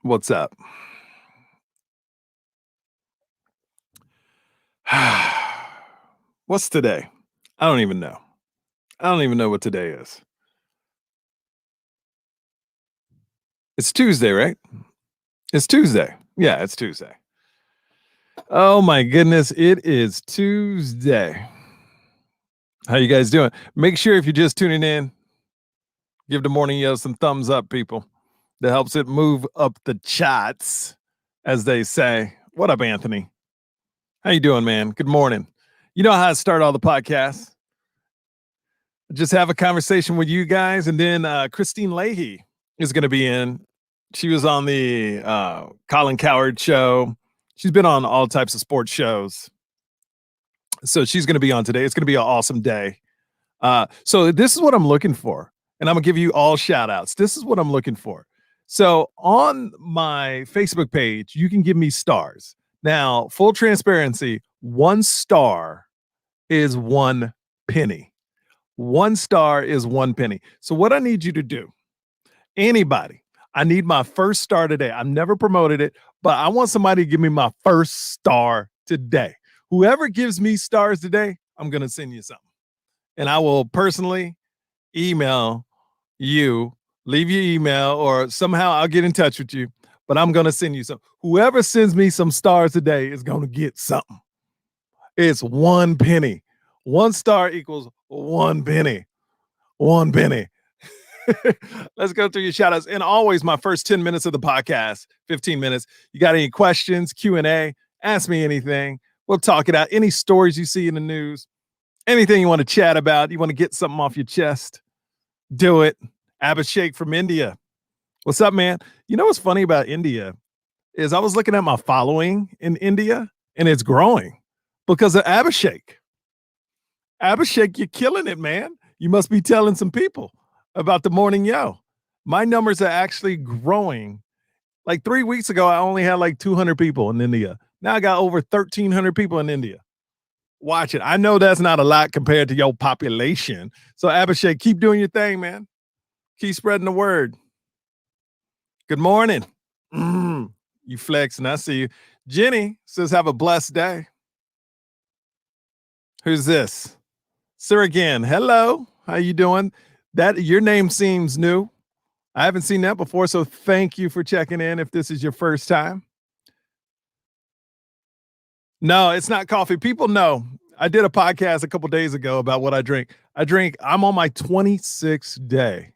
What's up? What's today? I don't even know. I don't even know what today is. It's Tuesday, right? It's Tuesday. Yeah, it's Tuesday. Oh my goodness, it is Tuesday. How you guys doing? Make sure if you're just tuning in, give the morning yo some thumbs up, people. That helps it move up the charts, as they say. What up, Anthony? How you doing, man? Good morning. You know how I start all the podcasts? Just have a conversation with you guys, and then Kristine Leahy is going to be in. She was on the Colin Cowherd show. She's been on all types of sports shows, so she's going to be on today. It's going to be an awesome day. So this is what I'm looking for, and I'm gonna give you all shout outs. This is what I'm looking for. So on my Facebook page, you can give me stars. Now, full transparency, 1 star is 1 penny. 1 star is 1 penny. So what I need you to do, anybody, I need my first star today. I've never promoted it, but I want somebody to give me my first star today. Whoever gives me stars today, I'm going to send you something. And I will personally email you, leave your email, or somehow I'll get in touch with you, but I'm going to send you some. Whoever sends me some stars today is going to get something. It's 1 penny. 1 star equals 1 penny. 1 penny. Let's go through your shout outs. And always my first 10 minutes of the podcast, 15 minutes. You got any questions, Q&A, ask me anything. We'll talk it out. Any stories you see in the news, anything you want to chat about, you want to get something off your chest, do it. Abhishek from India. What's up, man? You know what's funny about India is I was looking at my following in India, and it's growing because of Abhishek. Abhishek, you're killing it, man. You must be telling some people about the morning yo. My numbers are actually growing. Like 3 weeks ago, I only had like 200 people in India. Now I got over 1,300 people in India. Watch it. I know that's not a lot compared to your population. So Abhishek, keep doing your thing, man. Keep spreading the word. Good morning. You flexing. I see you. Jenny says, have a blessed day. Who's this? Sir again. Hello. How you doing? That your name seems new. I haven't seen that before, so thank you for checking in if this is your first time. No, it's not coffee. People know. I did a podcast a couple days ago about what I drink. I'm on my 26th day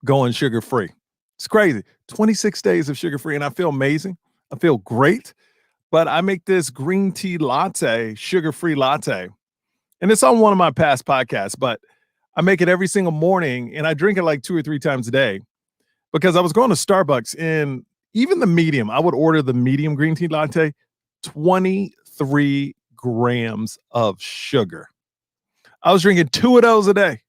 going sugar-free. It's crazy. 26 days of sugar-free, and I feel amazing. I feel great. But I make this green tea latte, sugar-free latte. And it's on one of my past podcasts, but I make it every single morning, and I drink it like 2 or 3 times a day because I was going to Starbucks, and even the medium, I would order the medium green tea latte, 23 grams of sugar. I was drinking 2 of those a day,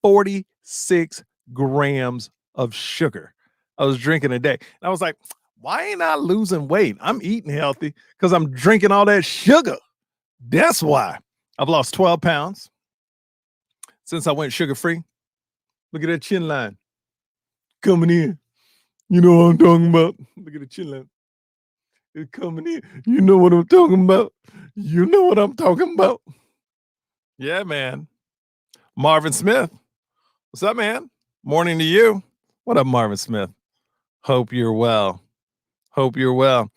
46 grams of sugar I was drinking a day. And I was like, why ain't I losing weight? I'm eating healthy because I'm drinking all that sugar. That's why. I've lost 12 pounds since I went sugar-free. Look at that chin line coming in. You know what I'm talking about? Look at the chin line. It's coming in. You know what I'm talking about? You know what I'm talking about? Yeah, man. Marvin Smith. What's up, man? Morning to you. What up, Marvin Smith? Hope you're well. Hope you're well.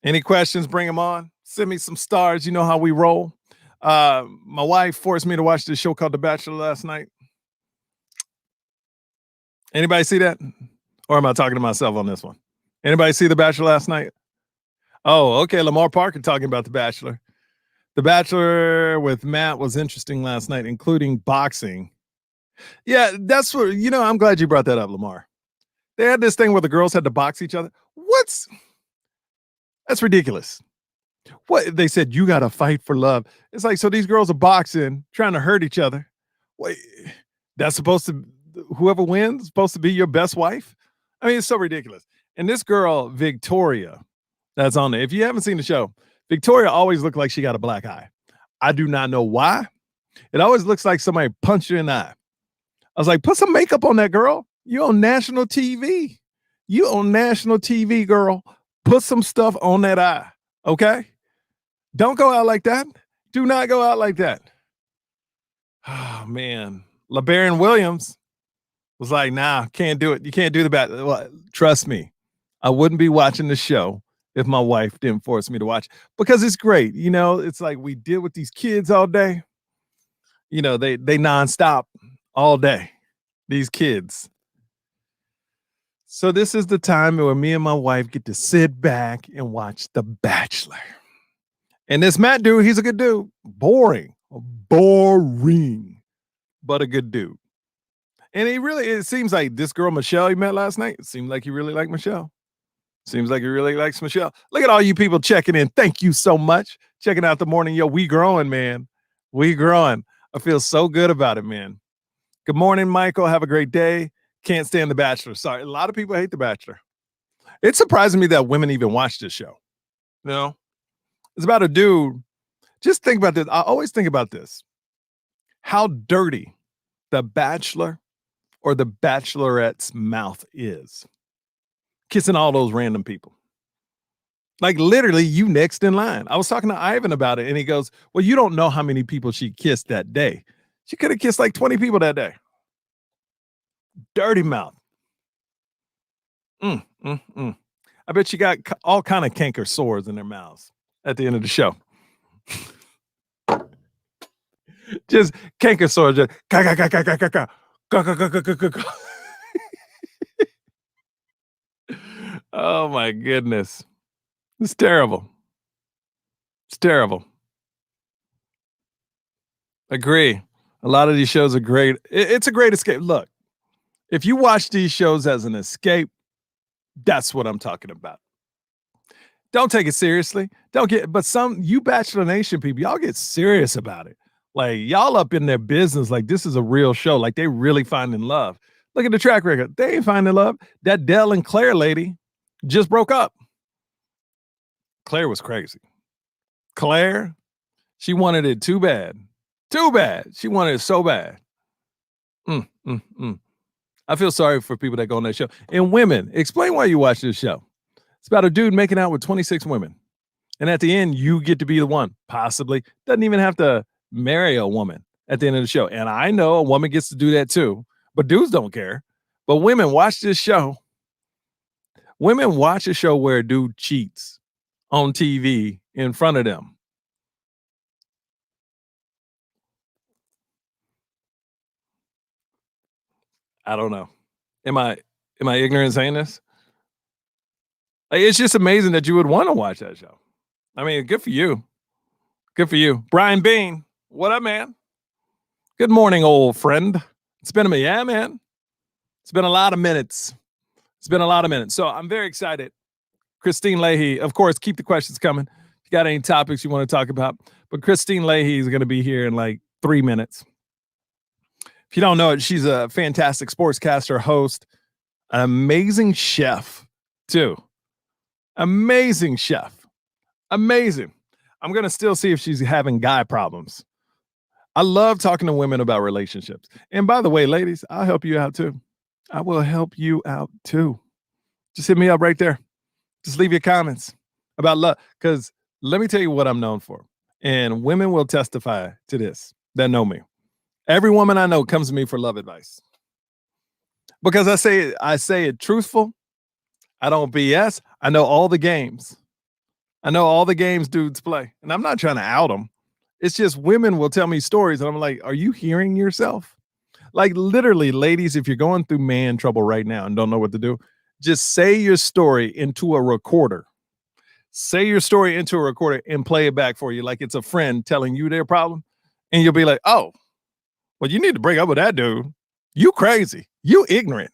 Any questions? Bring them on. Send me some stars. You know how we roll. My wife forced me to watch this show called The Bachelor last night. Anybody see that? Or am I talking to myself on this one? Anybody see The Bachelor last night? Oh, okay. Lamar Parker talking about The Bachelor. The Bachelor with Matt was interesting last night, including boxing. Yeah, that's what, I'm glad you brought that up, Lamar. They had this thing where the girls had to box each other. That's ridiculous. What they said, you got to fight for love. It's like, so these girls are boxing, trying to hurt each other. Wait, that's supposed to, whoever wins is supposed to be your best wife. I mean, it's so ridiculous. And this girl, Victoria, that's on there. If you haven't seen the show, Victoria always looked like she got a black eye. I do not know why. It always looks like somebody punched her in the eye. I was like, put some makeup on that girl. You're on national TV. You on national TV, girl. Put some stuff on that eye. Okay? Don't go out like that. Do not go out like that. Oh man. LeBaron Williams was like, nah, can't do it. You can't do the bat. Well, trust me, I wouldn't be watching the show if my wife didn't force me to watch because it's great. You know, it's like we deal with these kids all day. You know, they nonstop all day. These kids. So this is the time where me and my wife get to sit back and watch The Bachelor. And this Matt dude, he's a good dude. Boring, but a good dude. And it seems like this girl Michelle he met last night. It seemed like he really liked Michelle. Seems like he really likes Michelle. Look at all you people checking in. Thank you so much. Checking out the morning. Yo, we growing, man. We growing. I feel so good about it, man. Good morning, Michael. Have a great day. Can't stand The Bachelor. Sorry. A lot of people hate The Bachelor. It's surprising me that women even watch this show. You know, it's about a dude. Just think about this. I always think about this. How dirty The Bachelor or the Bachelorette's mouth is. Kissing all those random people. Like literally, you next in line. I was talking to Ivan about it, and he goes, well, you don't know how many people she kissed that day. She could have kissed like 20 people that day. Dirty mouth. I bet she got all kind of canker sores in their mouths at the end of the show. Just canker sores. Just oh my goodness. It's terrible. It's terrible. Agree. A lot of these shows are great. It's a great escape. Look, if you watch these shows as an escape, that's what I'm talking about. Don't take it seriously. Don't get, but some you Bachelor Nation people, y'all get serious about it. Like y'all up in their business, like this is a real show. Like they really finding love. Look at the track record. They ain't finding love. That Dell and Claire lady just broke up. Claire was crazy. Claire, she wanted it too bad. Too bad. She wanted it so bad. I feel sorry for people that go on that show. And women, explain why you watch this show. It's about a dude making out with 26 women. And at the end, you get to be the one, possibly. Doesn't even have to marry a woman at the end of the show. And I know a woman gets to do that too, but dudes don't care. But women watch this show. Women watch a show where a dude cheats on TV in front of them. I don't know. Am I ignorant saying this? Like, it's just amazing that you would want to watch that show. I mean, good for you. Good for you. Brian Bean, what up, man? Good morning, old friend. It's been a minute. Yeah, man. It's been a lot of minutes. It's been a lot of minutes. So I'm very excited. Kristine Leahy, of course, keep the questions coming. If you got any topics you want to talk about. But Kristine Leahy is going to be here in like 3 minutes. If you don't know it, she's a fantastic sportscaster, host, an amazing chef, too. Amazing chef. Amazing. I'm going to still see if she's having guy problems. I love talking to women about relationships. And by the way, ladies, I'll help you out too. I will help you out too. Just hit me up right there. Just leave your comments about love. Because let me tell you what I'm known for. And women will testify to this that know me. Every woman I know comes to me for love advice. Because I say it truthful. I don't BS. I know all the games. I know all the games dudes play. And I'm not trying to out them. It's just women will tell me stories. And I'm like, are you hearing yourself? Like literally, ladies, if you're going through man trouble right now and don't know what to do, just say your story into a recorder. Say your story into a recorder and play it back for you like it's a friend telling you their problem. And you'll be like, oh, well, you need to break up with that dude. You crazy. You ignorant.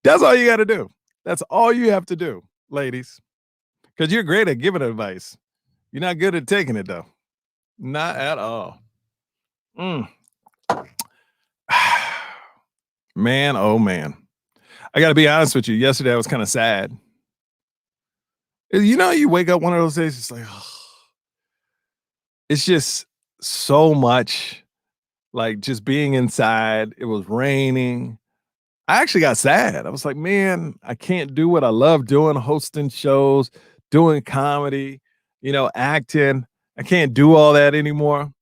That's all you got to do. That's all you have to do, ladies. Because you're great at giving advice. You're not good at taking it, though. Not at all. Man, oh, man. I got to be honest with you. Yesterday, I was kind of sad. You know, you wake up one of those days, it's like, oh, it's just so much like just being inside. It was raining. I actually got sad. I was like, man, I can't do what I love doing, hosting shows, doing comedy, acting. I can't do all that anymore.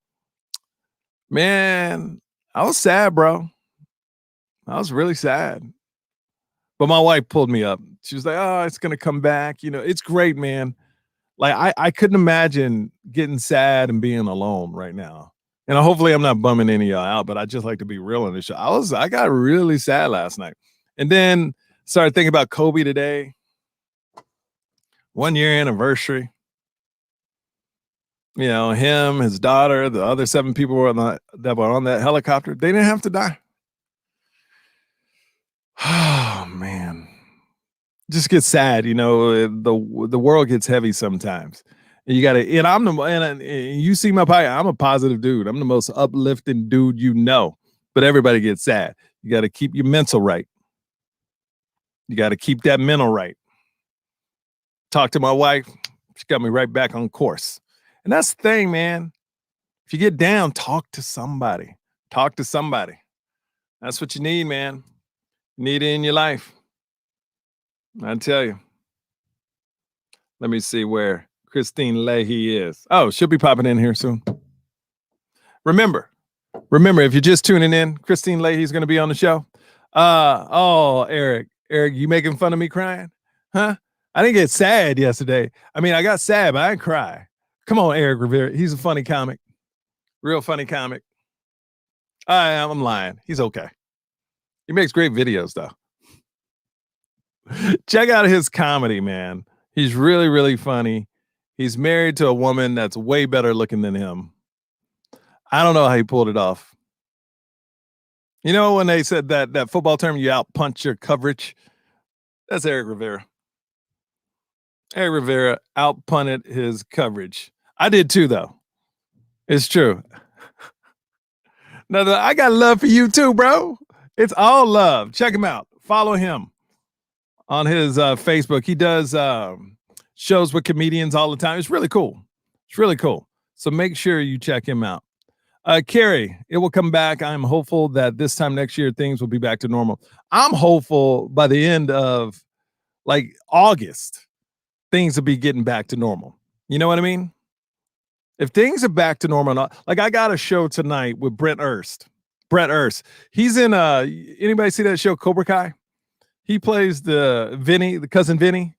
Man, I was sad, bro. I was really sad. But my wife pulled me up. She was like, "Oh, it's gonna come back." It's great, man. Like I couldn't imagine getting sad and being alone right now. And hopefully I'm not bumming any of y'all out, but I just like to be real on this show. I got really sad last night. And then started thinking about Kobe today. 1 year anniversary. Him, his daughter, the other 7 people that were on that helicopter. They didn't have to die. Oh man. Just gets sad, the world gets heavy sometimes. And you gotta and I'm the and you see my pie, I'm a positive dude. I'm the most uplifting dude but everybody gets sad. You gotta keep your mental right. You gotta keep that mental right. Talk to my wife, she got me right back on course. And that's the thing, man. If you get down, talk to somebody. Talk to somebody. That's what you need, man. You need it in your life. I tell you. Let me see where Kristine Leahy is. Oh, she'll be popping in here soon. Remember, if you're just tuning in, Kristine Leahy is going to be on the show. Eric, you making fun of me crying? Huh? I didn't get sad yesterday. I mean, I got sad, but I didn't cry. Come on, Eric Rivera. He's a funny comic. Real funny comic. I'm lying. He's okay. He makes great videos, though. Check out his comedy, man. He's really, really funny. He's married to a woman that's way better looking than him. I don't know how he pulled it off. You know when they said that football term, you out punch your coverage? That's Eric Rivera. Eric Rivera out punted his coverage. I did too, though. It's true. No, I got love for you too, bro. It's all love. Check him out. Follow him on his Facebook. He does shows with comedians all the time. It's really cool. It's really cool. So make sure you check him out. Carrie, it will come back. I'm hopeful that this time next year things will be back to normal. I'm hopeful by the end of like August, things will be getting back to normal. You know what I mean? If things are back to normal, like I got a show tonight with Brett Erst. He's in anybody see that show Cobra Kai? He plays the cousin Vinny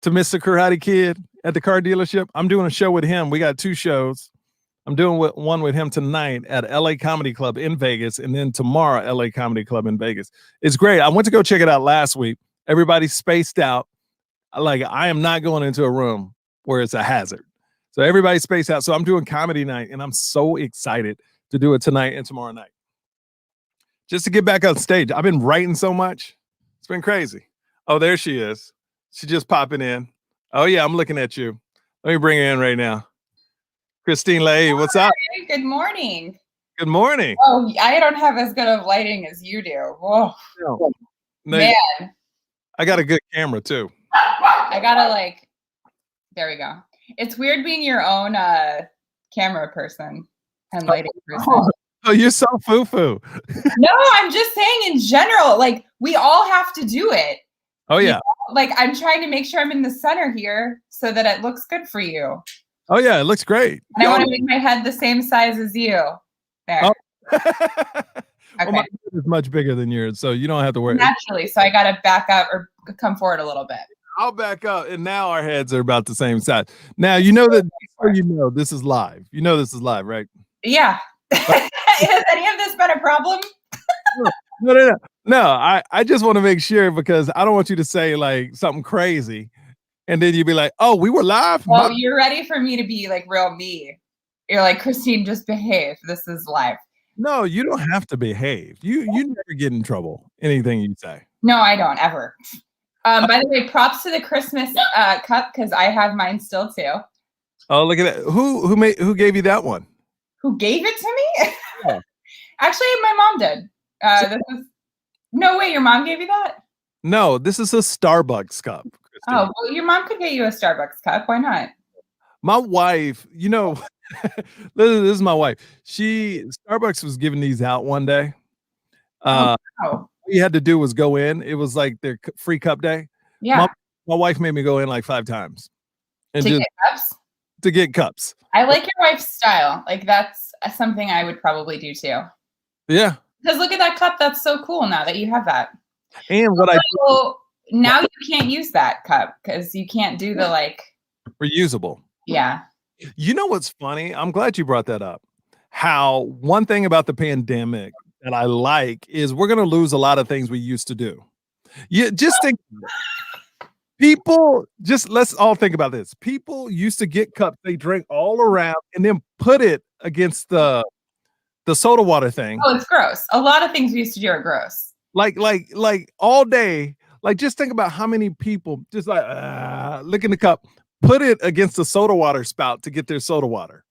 to Mr. Karate Kid at the car dealership. I'm doing a show with him. We got 2 shows. I'm doing one with him tonight at LA Comedy Club in Vegas, and then tomorrow LA Comedy Club in Vegas. It's great. I went to go check it out last week. Everybody's spaced out. Like I am not going into a room where it's a hazard. So everybody's spaced out. So I'm doing comedy night, and I'm so excited to do it tonight and tomorrow night. Just to get back on stage. I've been writing so much. It's been crazy. Oh, there she is. She just popping in. Oh, yeah, I'm looking at you. Let me bring her in right now. Kristine Leahy, what's up? Good morning. Good morning. Oh, I don't have as good of lighting as you do. Whoa. No, man. I got a good camera, too. I gotta there we go. It's weird being your own camera person and lighting person. Oh, you're so foo-foo. No, I'm just saying in general, like we all have to do it. Oh, yeah. Like I'm trying to make sure I'm in the center here so that it looks good for you. Oh, yeah, it looks great. And I want to make my head the same size as you. There. Oh. Okay. Well, my head is much bigger than yours, so you don't have to worry. Naturally, so I got to back up or come forward a little bit. I'll back up, and now our heads are about the same size. Now, you know that this is live. You know this is live, right? Yeah. Has any of this been a problem? No, I just want to make sure because I don't want you to say like something crazy and then you'd be like, oh, we were live. Well, you're ready for me to be like real me. You're like, Kristine, just behave. This is live. No, you don't have to behave. You never get in trouble. Anything you say. No, I don't ever. By the way, props to the Christmas cup because I have mine still too. Oh, look at that. Who gave you that one? Who gave it to me? Yeah. Actually, my mom did. No way, your mom gave you that? No, this is a Starbucks cup. Kristine. Oh, well, your mom could get you a Starbucks cup. Why not? My wife, this is my wife. Starbucks was giving these out one day. you had to do was go in. It was like their free cup day. Yeah. My wife made me go in like 5 times and To just get cups? to get cups. I like your wife's style. Like that's something I would probably do too. Yeah. Because look at that cup. That's so cool now that you have that. And what I So now you can't use that cup because you can't do the like reusable. yeah. You know what's funny? I'm glad you brought that up. How one thing about the pandemic that I like is we're gonna lose a lot of things we used to do. You just think people just let's all think about this. People used to get cups they drink all around and then put it against the soda water thing. Oh, it's gross. A lot of things we used to do are gross. Like all day. Like just think about how many people just like look in the cup, put it against the soda water spout to get their soda water.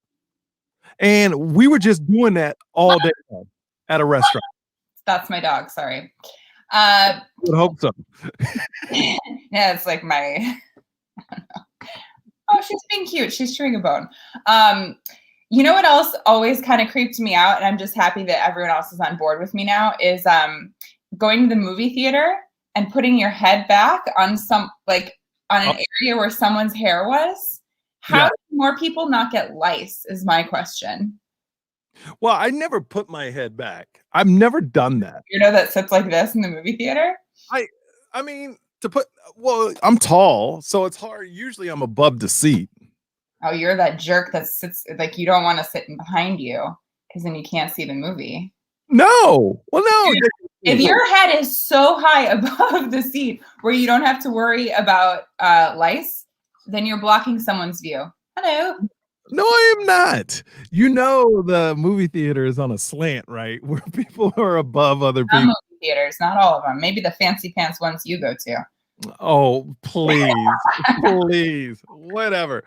And we were just doing that all day long at a restaurant. That's my dog. Sorry. I would hope so. Yeah, it's like my. I don't know. Oh, she's being cute. She's chewing a bone. You know what else always kind of creeped me out, and I'm just happy that everyone else is on board with me now, is going to the movie theater and putting your head back on some like on an area where someone's hair was. How do more people not get lice is my question. Well, I never put my head back. I've never done that. You know that sits like this in the movie theater? I mean, I'm tall, so it's hard. Usually I'm above the seat. Oh, you're that jerk that sits like you don't want to sit behind you because then you can't see the movie. No. Well, no. If your head is so high above the seat where you don't have to worry about lice, then you're blocking someone's view. Hello. No, I am not. You know the movie theater is on a slant, right? Where people are above other people. Movie theaters, not all of them. Maybe the fancy pants ones you go to. Oh, please. Please. Whatever.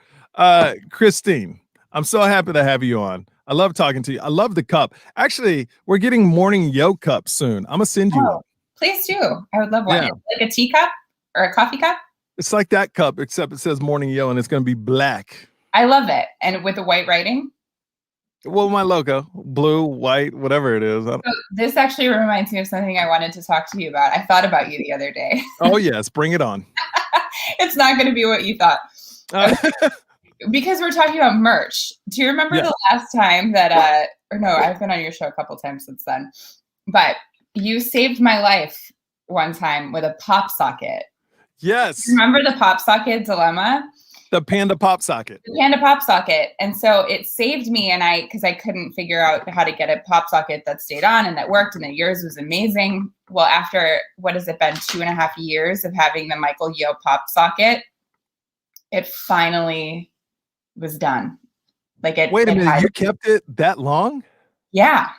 Kristine, I'm so happy to have you on. I love talking to you. I love the cup. Actually, we're getting morning yo cups soon. I'm gonna send you one. Please do. I would love one. Yeah. Like a teacup or a coffee cup? It's like that cup, except it says morning yo and it's gonna be black. I love it. And with the white writing? Well, my logo, blue, white, whatever it is. So this actually reminds me of something I wanted to talk to you about. I thought about you the other day. Oh, yes. Bring it on. It's not going to be what you thought. Because we're talking about merch. Do you remember the last time that, or no, I've been on your show a couple times since then, but you saved my life one time with a pop socket. Yes. Remember the pop socket dilemma? The Panda pop socket. The Panda pop socket. And so it saved me, and because I couldn't figure out how to get a pop socket that stayed on and that worked, and that yours was amazing. Well, after, what has it been, 2.5 years of having the Michael Yo pop socket, it finally was done. Like it. Wait a minute, you kept it that long? Yeah.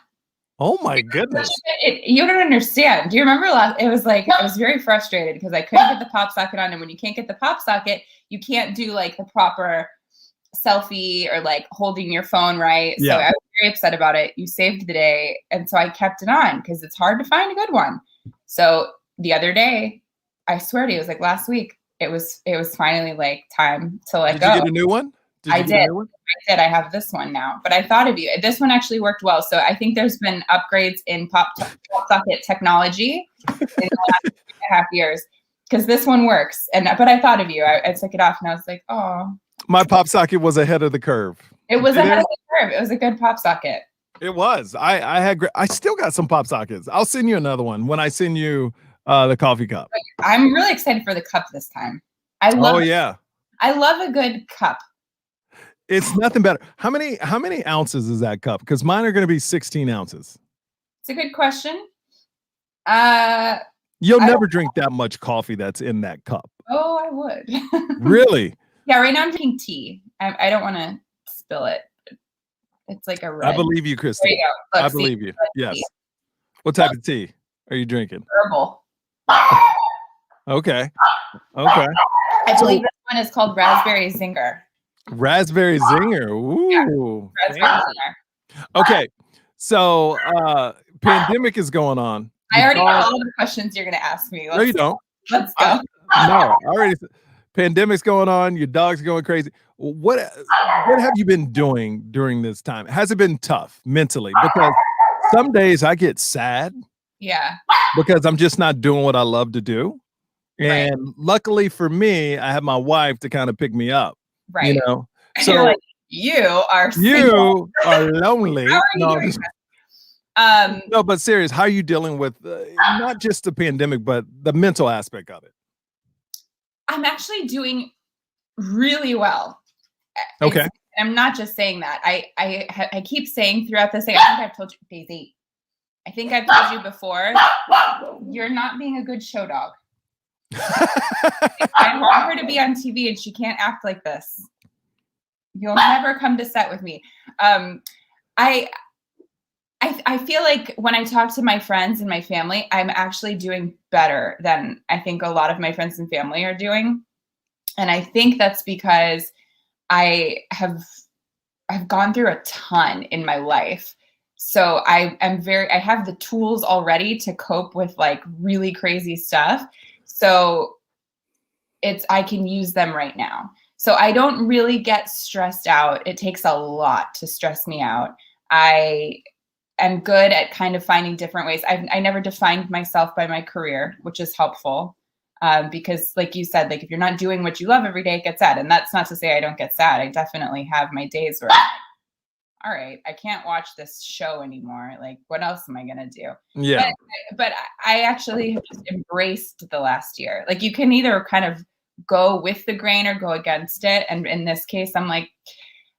Oh my goodness. You don't understand. Do you remember it was like, I was very frustrated because I couldn't get the pop socket on. And when you can't get the pop socket, you can't do like the proper selfie or like holding your phone right. Yeah. So I was very upset about it. You saved the day. And so I kept it on because it's hard to find a good one. So the other day, I swear to you, it was like last week, it was finally like time to let go. Did you get a new one? I did. I have this one now, but I thought of you. This one actually worked well. So I think there's been upgrades in pop socket technology in the last 2.5 years because this one works. But I thought of you. I took it off and I was like, oh. My pop socket was ahead of the curve. It was ahead of the curve. It was a good pop socket. It was. I still got some pop sockets. I'll send you another one when I send you the coffee cup. I'm really excited for the cup this time. I love a good cup. It's nothing better. How many ounces is that cup? Because mine are going to be 16 ounces. It's a good question. You'll never drink that much coffee that's in that cup. Oh, I would. Really? Yeah, right now I'm drinking tea. I don't want to spill it. It's like a red. I believe you, Kristine. There you go. Look, I believe you. Yes. Tea. What type of tea are you drinking? Herbal. Okay. I believe this one is called Raspberry Zinger. Raspberry Zinger. Ooh. Yeah, raspberry Zinger. Okay. So pandemic is going on. I already know all the questions you're going to ask me. No, you don't. Let's go. No, pandemic's going on. Your dog's going crazy. What have you been doing during this time? Has it been tough mentally? Because some days I get sad Yeah. because I'm just not doing what I love to do. Right. And luckily for me, I have my wife to kind of pick me up, you Right. know? You're So like, you are single. you are How lonely. are you No, doing this? Um, no, but serious, how are you dealing with not just the pandemic, but the mental aspect of it? I'm actually doing really well. Okay. It's I'm not just saying that. I keep saying throughout this thing, I think I've told you, Daisy, I think I've told you before, you're not being a good show dog. I want her to be on TV and she can't act like this. You'll never come to set with me. I I feel like when I talk to my friends and my family, I'm actually doing better than I think a lot of my friends and family are doing. And I think that's because I have I've gone through a ton in my life. So I have the tools already to cope with like really crazy stuff. So I can use them right now. So I don't really get stressed out. It takes a lot to stress me out. I am good at kind of finding different ways. I never defined myself by my career, which is helpful. Because like you said, like if you're not doing what you love every day, it gets sad. And that's not to say I don't get sad. I definitely have my days where I'm like, all right, I can't watch this show anymore. Like, what else am I gonna do? Yeah. But I actually have just embraced the last year. Like you can either kind of go with the grain or go against it. And in this case, I'm like,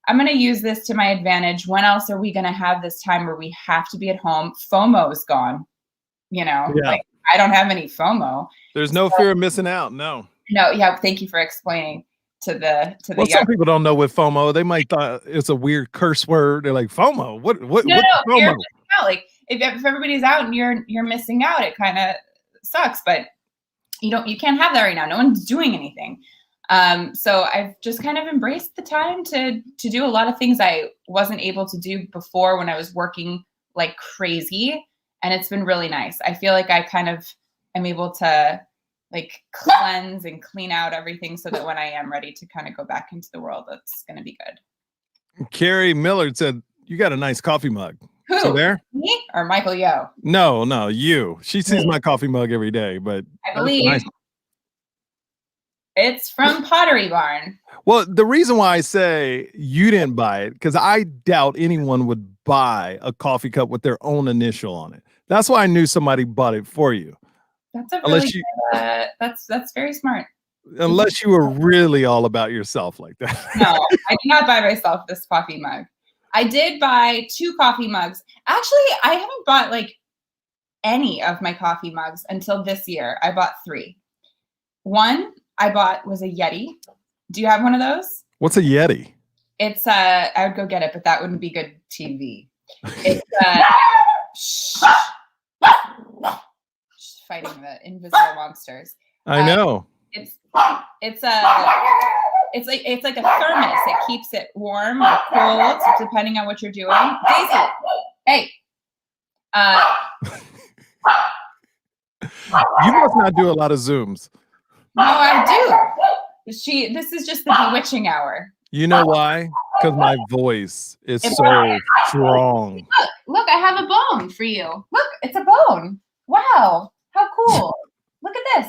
I'm gonna use this to my advantage. When else are we gonna have this time where we have to be at home? FOMO is gone. Yeah. Like I don't have any FOMO. There's no fear of missing out. No. No, yeah, thank you for explaining to the Well, young. some people don't know what FOMO. They might thought it's a weird curse word. They're like, FOMO. What's No, you're FOMO? missing out. Like if everybody's out and you're missing out, it kind of sucks. But you can't have that right now. No one's doing anything. So I've just kind of embraced the time to do a lot of things I wasn't able to do before when I was working like crazy, and it's been really nice. I feel like I kind of am able to like cleanse and clean out everything so that when I am ready to kind of go back into the world, that's going to be good. Carrie Millard said, you got a nice coffee mug. Who? So there? Me or Michael Yo? No, you. She sees my coffee mug every day, but I believe it's from Pottery Barn. Well, the reason why I say you didn't buy it, because I doubt anyone would buy a coffee cup with their own initial on it. That's why I knew somebody bought it for you. That's a really good, that's very smart. Unless you were really all about yourself like that. No, I did not buy myself this coffee mug. I did buy 2 coffee mugs. Actually, I haven't bought like any of my coffee mugs until this year. I bought 3. One I bought was a Yeti. Do you have one of those? What's a Yeti? It's I would go get it, but that wouldn't be good TV. It's fighting the invisible monsters. I know. It's like a thermos. It keeps it warm or cold depending on what you're doing. Daisy, hey. You must not do a lot of Zooms. No, I do. This is just the bewitching hour. You know why? Because my voice is so strong. Look, I have a bone for you. Look, it's a bone. Wow, how cool. Look at this.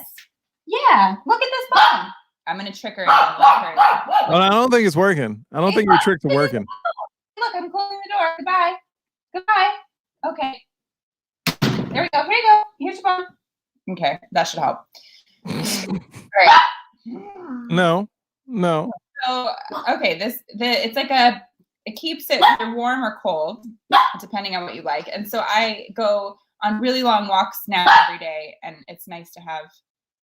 Yeah, look at this bone. I'm going to trick her and let her. Well, I don't think it's working. I don't think your tricks are working. Look, I'm closing the door. Goodbye. Goodbye. Okay. There we go. Here you go. Here's your bone. Okay, that should help. All right. No. So, okay, it's like it keeps it either warm or cold, depending on what you like. And so I go on really long walks now every day, and it's nice to have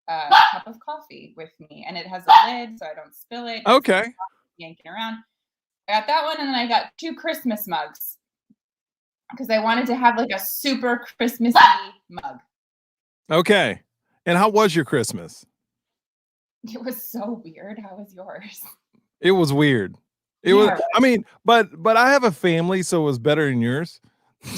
a cup of coffee with me. And it has a lid, so I don't spill it. Okay. Yanking around. I got that one, and then I got 2 Christmas mugs because I wanted to have like a super Christmassy mug. Okay. And how was your Christmas? It was so weird. How was yours? It was weird. It was. I mean, but I have a family, so it was better than yours. You're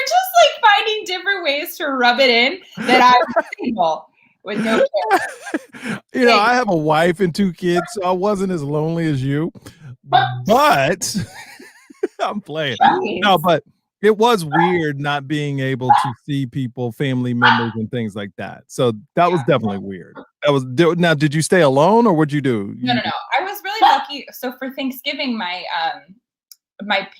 just like finding different ways to rub it in that I'm single with no kids. You know, I have a wife and 2 kids, so I wasn't as lonely as you. But I'm playing. Jeez. No, but It was weird not being able to see people, family members, and things like that. So that was Yeah. definitely weird. That was now. Did you stay alone, or what'd you do? No, You no, no. I was really lucky. So for Thanksgiving, my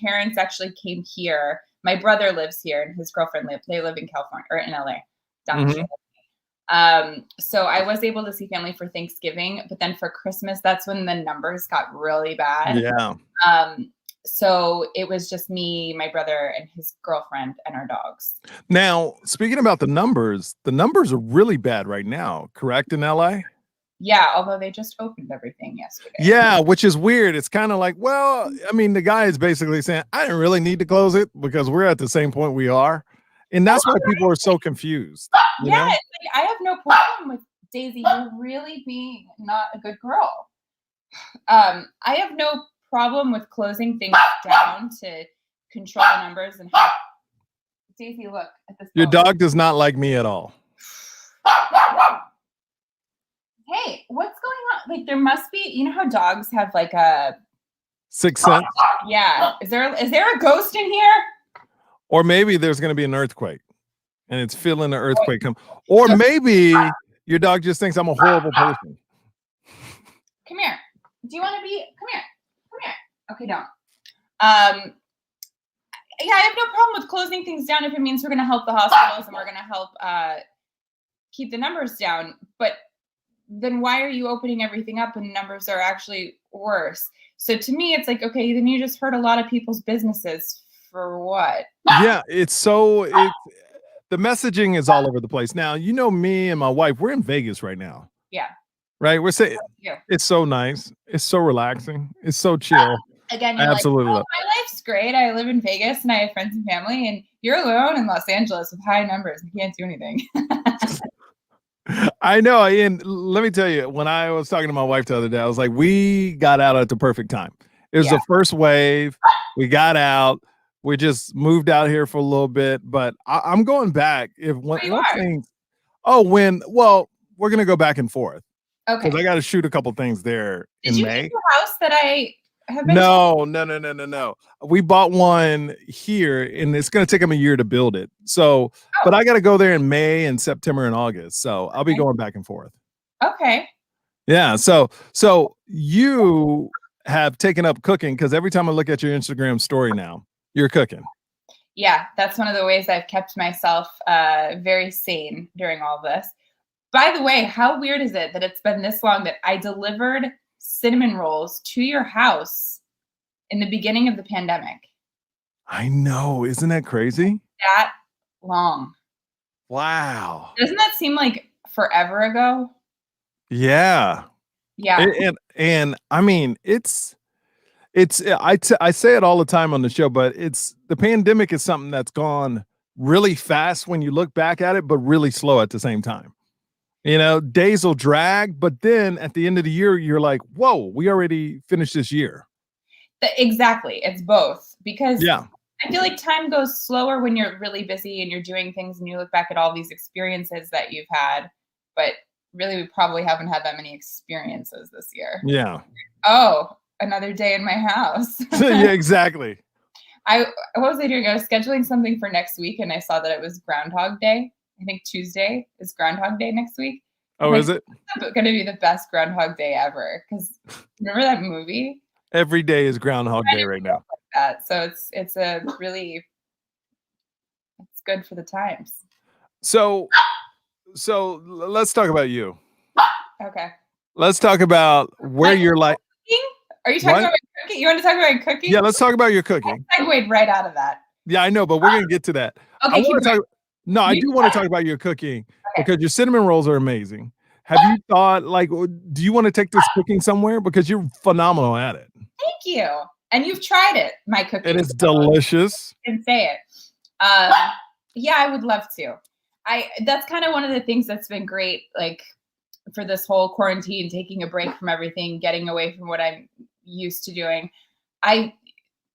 parents actually came here. My brother lives here, and his girlfriend they live in California or in LA, down the street. Mhm. So I was able to see family for Thanksgiving, but then for Christmas, that's when the numbers got really bad. Yeah. Um, so it was just me, my brother, and his girlfriend, and our dogs. Now, speaking about the numbers are really bad right now, correct, in LA? Yeah, although they just opened everything yesterday. Yeah, which is weird. It's kind of like, well, I mean, the guy is basically saying, I didn't really need to close it because we're at the same point we are. And that's why people are so confused, you Yeah, know? it's like I have no problem with Daisy. You're really being not a good girl. I have no problem with closing things down to control the numbers and have Daisy look at this Your phone. dog does not like me at all. Hey, what's going on? Like there must be, you know how dogs have like a Sixth sense. yeah. Is there a ghost in here? Or maybe there's going to be an earthquake and it's feeling the earthquake come. Or maybe your dog just thinks I'm a horrible person. Come here. Do you want to be? Come here. Come here. Okay, don't. Yeah, I have no problem with closing things down if it means we're going to help the hospitals and we're going to help keep the numbers down. But then why are you opening everything up and numbers are actually worse? So to me, it's like, okay, then you just hurt a lot of people's businesses for what? Yeah, the messaging is all over the place. Now, you know me and my wife, we're in Vegas right now. Yeah. Right? We're saying Yeah. it's so nice. It's so relaxing. It's so chill. Again, I you're absolutely like, love oh, my life's great. I live in Vegas and I have friends and family, and you're alone in Los Angeles with high numbers. You can't do anything. I know. And let me tell you, when I was talking to my wife the other day, I was like, we got out at the perfect time. It was Yeah. the first wave. We got out. We just moved out here for a little bit, but I'm going back. If one thing, we're gonna go back and forth. Okay. Because I got to shoot a couple things there Did in you May. get the house that I have been No. We bought one here, and it's going to take them a year to build it. So, but I got to go there in May and September and August. So I'll be going back and forth. Okay. Yeah. So you have taken up cooking because every time I look at your Instagram story now, you're cooking. Yeah, that's one of the ways I've kept myself very sane during all this. By the way, how weird is it that it's been this long that I delivered cinnamon rolls to your house in the beginning of the pandemic? I know. Isn't that crazy? That long. Wow. Doesn't that seem like forever ago? Yeah. Yeah. And I mean, I say it all the time on the show, but the pandemic is something that's gone really fast when you look back at it, but really slow at the same time. You know, days will drag, but then at the end of the year, you're like, whoa, we already finished this year. Exactly. It's both because Yeah. I feel like time goes slower when you're really busy and you're doing things and you look back at all these experiences that you've had, but really we probably haven't had that many experiences this year. Yeah. Oh, another day in my house. Yeah, exactly. What was I doing? I was scheduling something for next week and I saw that it was Groundhog Day. I think Tuesday is Groundhog Day next week. Oh, is it? It's going to be the best Groundhog Day ever. Because remember that movie? Every day is Groundhog Day right now. Like that. So it's good for the times. So let's talk about you. Okay. Let's talk about where you're like. Are you talking about my cooking? You want to talk about cooking? Yeah, let's talk about your cooking. I segued right out of that. Yeah, I know, but we're gonna get to that. Okay, I do want to talk about your cooking because your cinnamon rolls are amazing. Have you thought, like, do you want to take this cooking somewhere? Because you're phenomenal at it. Thank you. And you've tried it, my cooking. It is delicious. You can say it. Yeah, I would love to. That's kind of one of the things that's been great, like for this whole quarantine, taking a break from everything, getting away from what I'm used to doing. I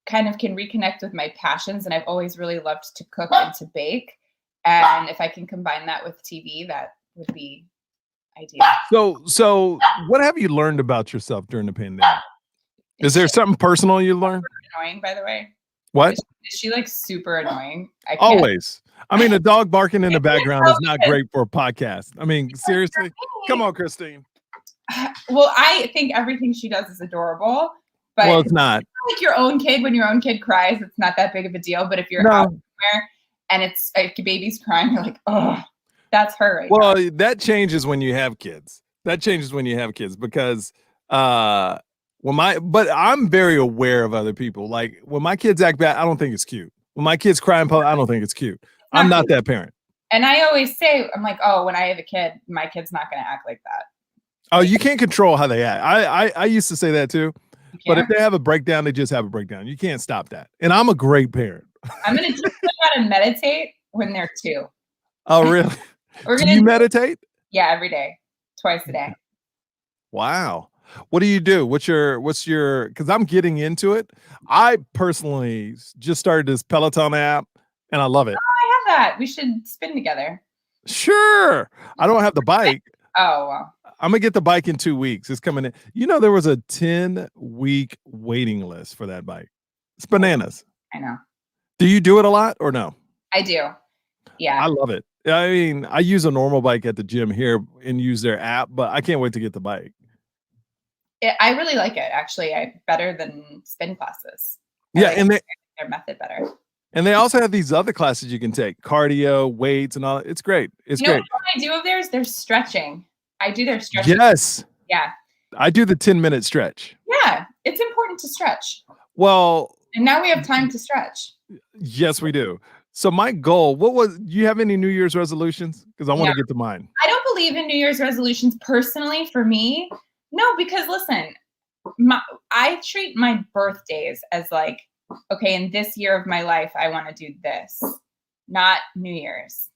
kind of can reconnect with my passions, and I've always really loved to cook and to bake. And if I can combine that with TV, that would be ideal. So what have you learned about yourself during the pandemic? Is there something personal you learned? Annoying, by the way. What? Is she like super annoying? I can't. Always. I mean, a dog barking in the background is not Because great for a podcast. I mean, seriously. Come on, Kristine. well, I think everything she does is adorable, but Well, it's not. like your own kid. When your own kid cries, it's not that big of a deal. But if you're out No. somewhere and it's like your baby's crying, you're like, oh, that's her right now. Well, that changes when you have kids. That changes when you have kids because but I'm very aware of other people. Like when my kids act bad, I don't think it's cute. When my kids cry in public, I don't think it's cute. I'm not that parent. And I always say, I'm like, oh, when I have a kid, my kid's not going to act like that. Oh, you can't control how they act. I used to say that too. But if they have a breakdown, they just have a breakdown. You can't stop that. And I'm a great parent. I'm going to teach them how to meditate when they're 2. Oh, really? Do you meditate? Yeah, every day, twice a day. Wow. What do you do? What's your, because I'm getting into it. I personally just started this Peloton app and I love it. Oh, I have that. We should spin together. Sure. I don't have the bike. Oh, well. I'm gonna get the bike in 2 weeks. It's coming in. You know, there was a 10-week waiting list for that bike. It's bananas. I know. Do you do it a lot or no? I do. Yeah. I love it. I mean, I use a normal bike at the gym here and use their app, but I can't wait to get the bike. I really like it, actually. Better than spin classes. Yeah, and their method better. And they also have these other classes you can take, cardio, weights, and all. It's great. It's great. What I do of theirs? They're stretching. I do their stretching. Yes. Yeah. I do the 10-minute stretch. Yeah, it's important to stretch. Well, and now we have time to stretch. Yes, we do. So my goal, do you have any New Year's resolutions? Because I want to get to mine. I don't believe in New Year's resolutions personally for me. No, because listen, I treat my birthdays as like, okay, in this year of my life, I want to do this, not New Year's.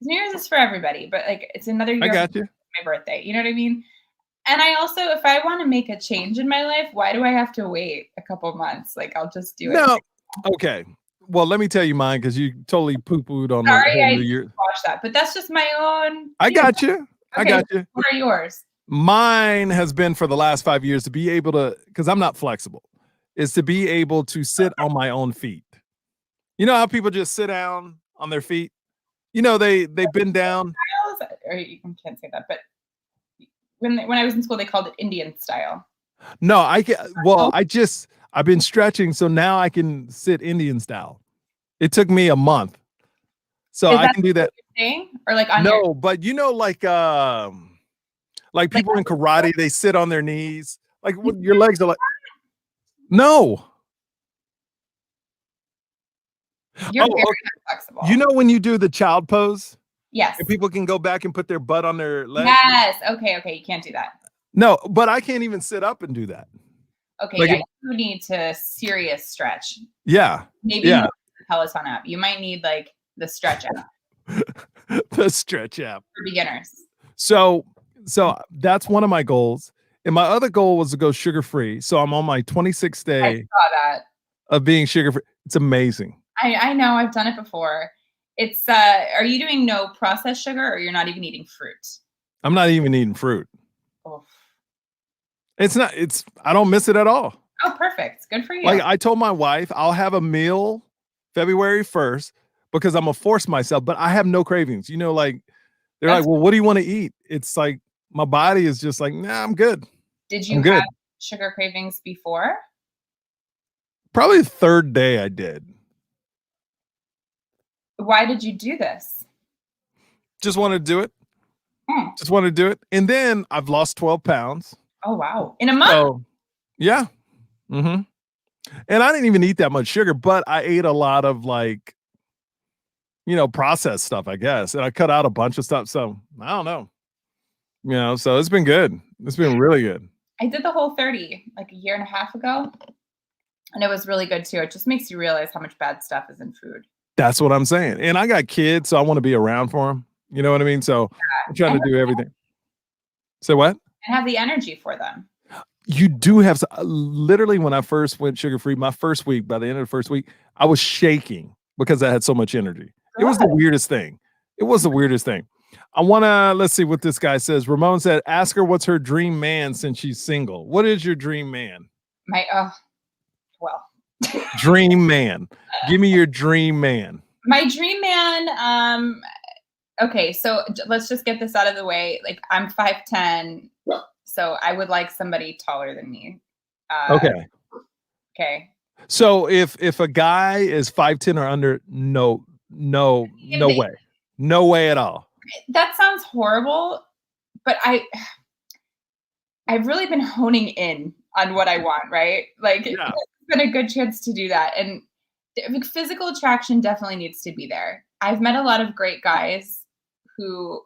New Year's is for everybody, but like it's another year. I got you. My birthday. You know what I mean? And I also, if I want to make a change in my life, why do I have to wait a couple months? Like I'll just do it. No. Okay. Well, let me tell you mine because you totally poo-pooed on Sorry, I New Year. watch that, but that's just my own. I got you. Okay, I got you. What are yours? Mine has been for the last 5 years to be able to, because I'm not flexible, is to be able to sit on my own feet. You know how people just sit down on their feet? You know, they bend down. Or you can't say that, but when I was in school, they called it Indian style. No, I've been stretching, so now I can sit Indian style. It took me a month. So I can do that. Or like on but you know, like people in karate, they sit on their knees. Like your legs are like, no. You're very flexible. You know when you do the child pose? Yes. And people can go back and put their butt on their legs? Yes. Okay. You can't do that. No, but I can't even sit up and do that. Okay, like you need to serious stretch. Yeah. Maybe the Peloton app. You might need like the stretch app. The stretch app. For beginners. So that's one of my goals. And my other goal was to go sugar-free. So I'm on my 26th day I saw that. Of being sugar-free. It's amazing. I know. I've done it before. It's are you doing no processed sugar or you're not even eating fruit? I'm not even eating fruit. Oh. I don't miss it at all. Oh, perfect. Good for you. Like I told my wife, I'll have a meal February 1st because I'm gonna force myself, but I have no cravings. You know, like they're like, well, what do you want to eat? It's like my body is just like, nah, I'm good. Did you have sugar cravings before? Probably the third day I did. Why did you do this? Just wanted to do it. Just wanted to do it. And then I've lost 12 pounds. Oh, wow. In a month? So, yeah. Mm-hmm. And I didn't even eat that much sugar, but I ate a lot of like, processed stuff, I guess. And I cut out a bunch of stuff. So I don't know. So it's been good. It's been really good. I did the Whole30 like a year and a half ago. And it was really good too. It just makes you realize how much bad stuff is in food. That's what I'm saying. And I got kids, so I want to be around for them. You know what I mean? So I'm trying to do everything. Say what? And have the energy for them. You do have literally when I first went sugar-free, my first week, by the end of the first week, I was shaking because I had so much energy. It was the weirdest thing. I want to, let's see what this guy says. Ramon said, ask her what's her dream man since she's single. What is your dream man? Well, Dream man. Give me your dream man. My dream man, okay, so let's just get this out of the way. Like I'm 5'10", so I would like somebody taller than me. Okay. Okay. So if a guy is 5'10" or under, no way. No way at all. That sounds horrible, but I've really been honing in on what I want, right? Like Yeah. it's been a good chance to do that. And physical attraction definitely needs to be there. I've met a lot of great guys who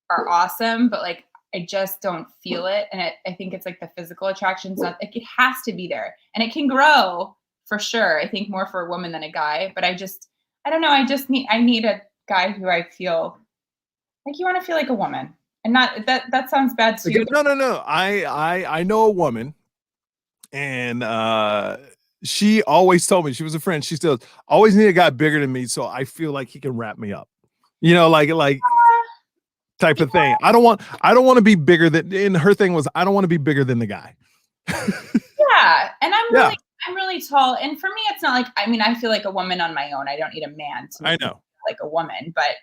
are awesome, but like I just don't feel it. And I think it's like the physical attraction's not like it has to be there. And it can grow for sure. I think more for a woman than a guy. But I don't know. I need a guy who I feel like you want to feel like a woman. And not that sounds bad too. No. I know a woman, and she always told me, she was a friend. She still always need a guy bigger than me, so I feel like he can wrap me up. You know, like type of thing. I don't want to be bigger than. And her thing was, I don't want to be bigger than the guy. Yeah, and Yeah. I'm really tall, and for me, it's not like I mean, I feel like a woman on my own. I don't need a man to I make me know. feel like a woman, but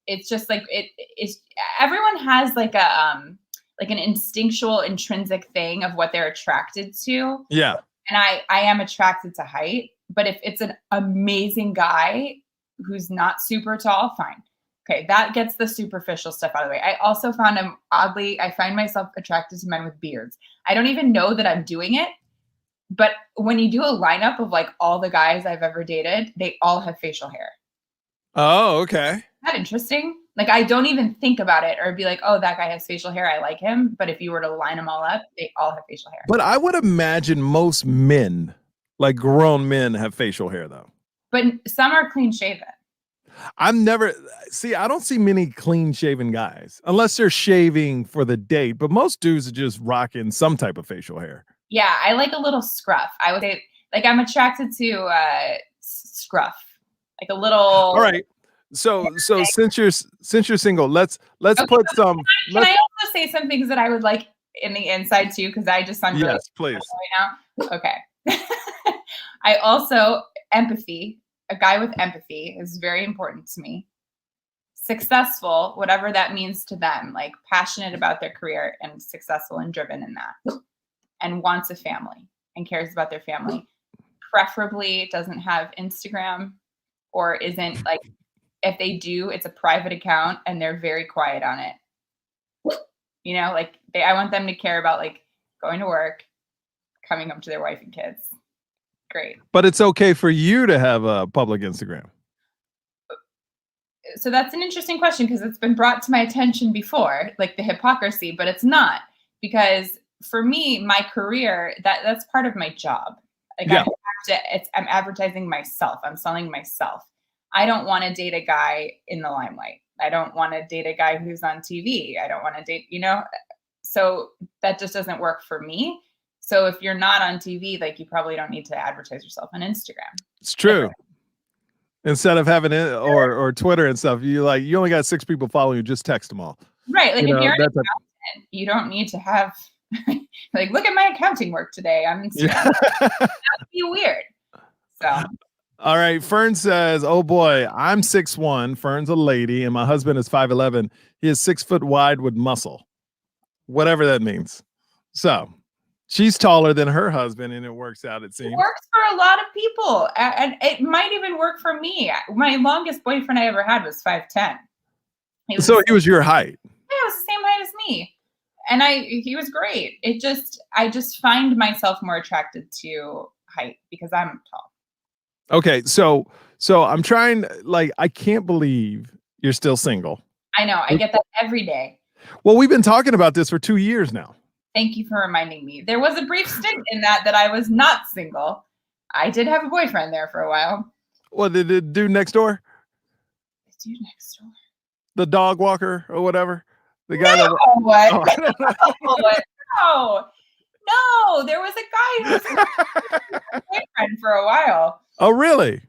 it's just like it's everyone has like an instinctual intrinsic thing of what they're attracted to. Yeah. And I am attracted to height, but if it's an amazing guy who's not super tall, fine. Okay, that gets the superficial stuff out of the way. I also found I find myself attracted to men with beards. I don't even know that I'm doing it, but when you do a lineup of like all the guys I've ever dated, they all have facial hair. Oh, okay. Isn't that interesting? Like I don't even think about it or be like, oh, that guy has facial hair. I like him. But if you were to line them all up, they all have facial hair. But I would imagine most men, like grown men, have facial hair though. But some are clean shaven. I don't see many clean shaven guys unless they're shaving for the date, but most dudes are just rocking some type of facial hair. Yeah, I like a little scruff. I would say like I'm attracted to scruff. Like a little. All right. So since you're single, let's put some. Can I also say some things that I would like in the inside too? Because I just sound really please right now. Okay. I also empathy. A guy with empathy is very important to me. Successful, whatever that means to them, like passionate about their career and successful and driven in that, and wants a family and cares about their family. Preferably doesn't have Instagram or isn't like, if they do, it's a private account and they're very quiet on it. You know, like I want them to care about like going to work, coming home to their wife and kids. Great. But it's okay for you to have a public Instagram. So that's an interesting question because it's been brought to my attention before, like the hypocrisy, but it's not, because for me, my career, that's part of my job. Like I'm advertising myself. I'm selling myself. I don't want to date a guy in the limelight. I don't want to date a guy who's on TV. I don't want to date, so that just doesn't work for me. So if you're not on TV, like you probably don't need to advertise yourself on Instagram. It's true. Instead of having it or Twitter and stuff, you only got 6 people following you, just text them all. Right. Like if you're an accountant, you don't need to have like, look at my accounting work today on Instagram. That'd be weird. So all right. Fern says, oh boy, I'm 6'1". Fern's a lady, and my husband is 5'11". He is 6 foot wide with muscle. Whatever that means. So she's taller than her husband, and it works out, it seems. It works for a lot of people. And it might even work for me. My longest boyfriend I ever had was 5'10". So he was your height. Yeah, it was the same height as me. And he was great. I just find myself more attracted to height because I'm tall. Okay, so I'm trying, I can't believe you're still single. I know. I get that every day. Well, we've been talking about this for 2 years now. Thank you for reminding me. There was a brief stint in that I was not single. I did have a boyfriend there for a while. What, the dude next door? The dude next door. The dog walker or whatever? The guy that... What? No, there was a guy who was a boyfriend for a while. Oh, really?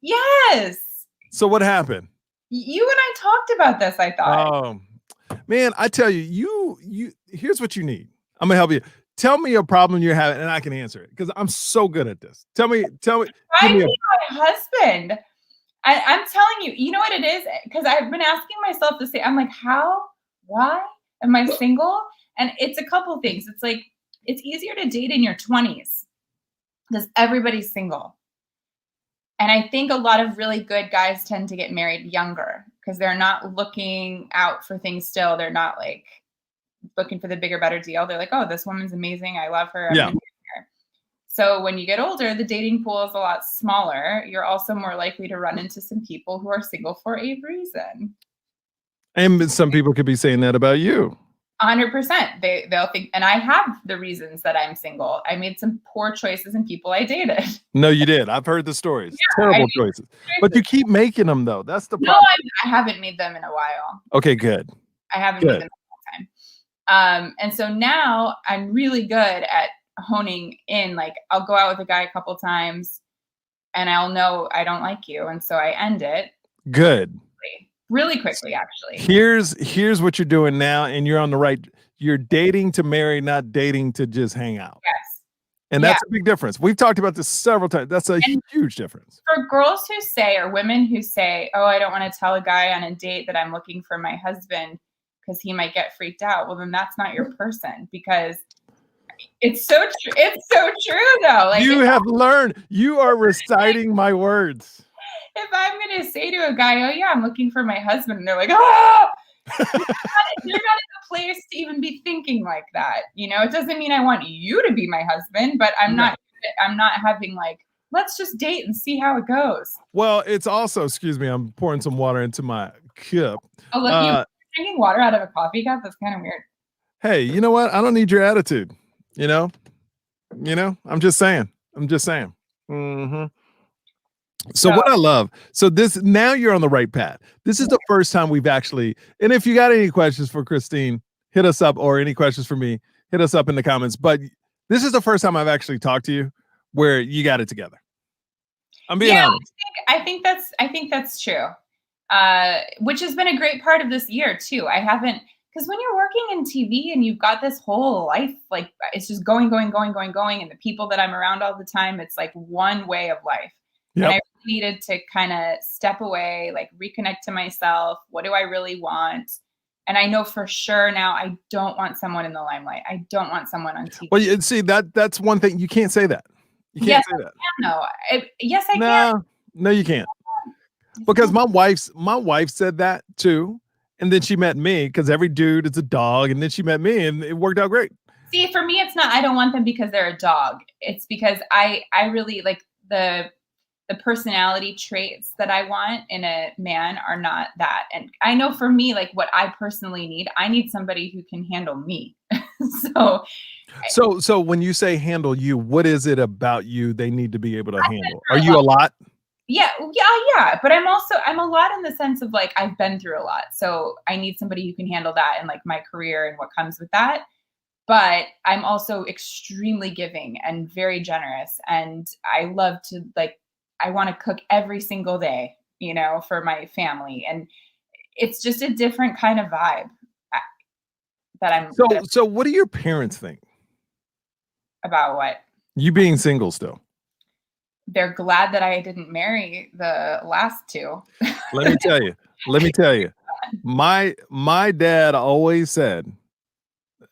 Yes. So what happened? You and I talked about this, I thought. Man, I tell you, you here's what you need. I'm gonna help you. tell me a problem you're having, and I can answer it because I'm so good at this. Tell me. Give I me a. need my husband. I'm telling you, you know what it is? Because I've been asking myself the same. I'm like, how? Why am I single? And it's a couple things. It's like it's easier to date in your 20s because everybody's single. And I think a lot of really good guys tend to get married younger because they're not looking out for things still. They're not like looking for the bigger, better deal. They're like, oh, this woman's amazing. I love her. I'm Yeah. gonna marry her. So when you get older, the dating pool is a lot smaller. You're also more likely to run into some people who are single for a reason. And some people could be saying that about you. 100%. They'll think, and I have the reasons that I'm single. I made some poor choices in people I dated. No, you did. I've heard the stories. I Terrible made choices. But you keep making them though. That's the no, problem. I haven't made them in a while. Okay, good. I haven't made them in a long time. And so now I'm really good at honing in. Like I'll go out with a guy a couple times and I'll know I don't like you. And so I end it Good. really quickly, actually. Here's what you're doing now, and you're on the right. You're dating to marry, not dating to just hang out. Yes. And that's a big difference. We've talked about this several times. That's a huge difference. For girls who say, or women who say, oh, I don't want to tell a guy on a date that I'm looking for my husband because he might get freaked out. Well, then that's not your person because it's so true. It's so true though. Like you have learned. You are reciting my words. If I'm going to say to a guy, oh yeah, I'm looking for my husband, and they're like, oh, you're not in a place to even be thinking like that. You know, it doesn't mean I want you to be my husband, but I'm not having like, let's just date and see how it goes. Well, it's also, excuse me, I'm pouring some water into my cup. Oh, look, you're drinking water out of a coffee cup? That's kind of weird. Hey, you know what? I don't need your attitude. You know, I'm just saying. Mm-hmm. So what I love, now you're on the right path. This is the first time we've actually, and if you got any questions for Kristine, hit us up, or any questions for me, hit us up in the comments. But this is the first time I've actually talked to you where you got it together. I'm being honest. I think that's true. Which has been a great part of this year too. Because when you're working in TV and you've got this whole life, like it's just going, and the people that I'm around all the time, it's like one way of life. Yep. And I needed to kind of step away, like reconnect to myself. What do I really want? And I know for sure now I don't want someone in the limelight. I don't want someone on TV. Well, you see, that's one thing. You can't say that. You can't say that. No. Yes, I can. No, you can't. Because my wife said that too. And then she met me because every dude is a dog. And then she met me and it worked out great. See, for me, it's not, I don't want them because they're a dog. It's because I really like the personality traits that I want in a man are not that. And I know for me, like what I personally need, I need somebody who can handle me. So when you say handle you, what is it about you they need to be able to handle? Are you a lot? Yeah. But I'm a lot in the sense of like, I've been through a lot. So I need somebody who can handle that and like my career and what comes with that. But I'm also extremely giving and very generous. And I love to I want to cook every single day, for my family. And it's just a different kind of vibe that I'm. So what do your parents think? About what? You being single still. They're glad that I didn't marry the last two. Let me tell you. My dad always said,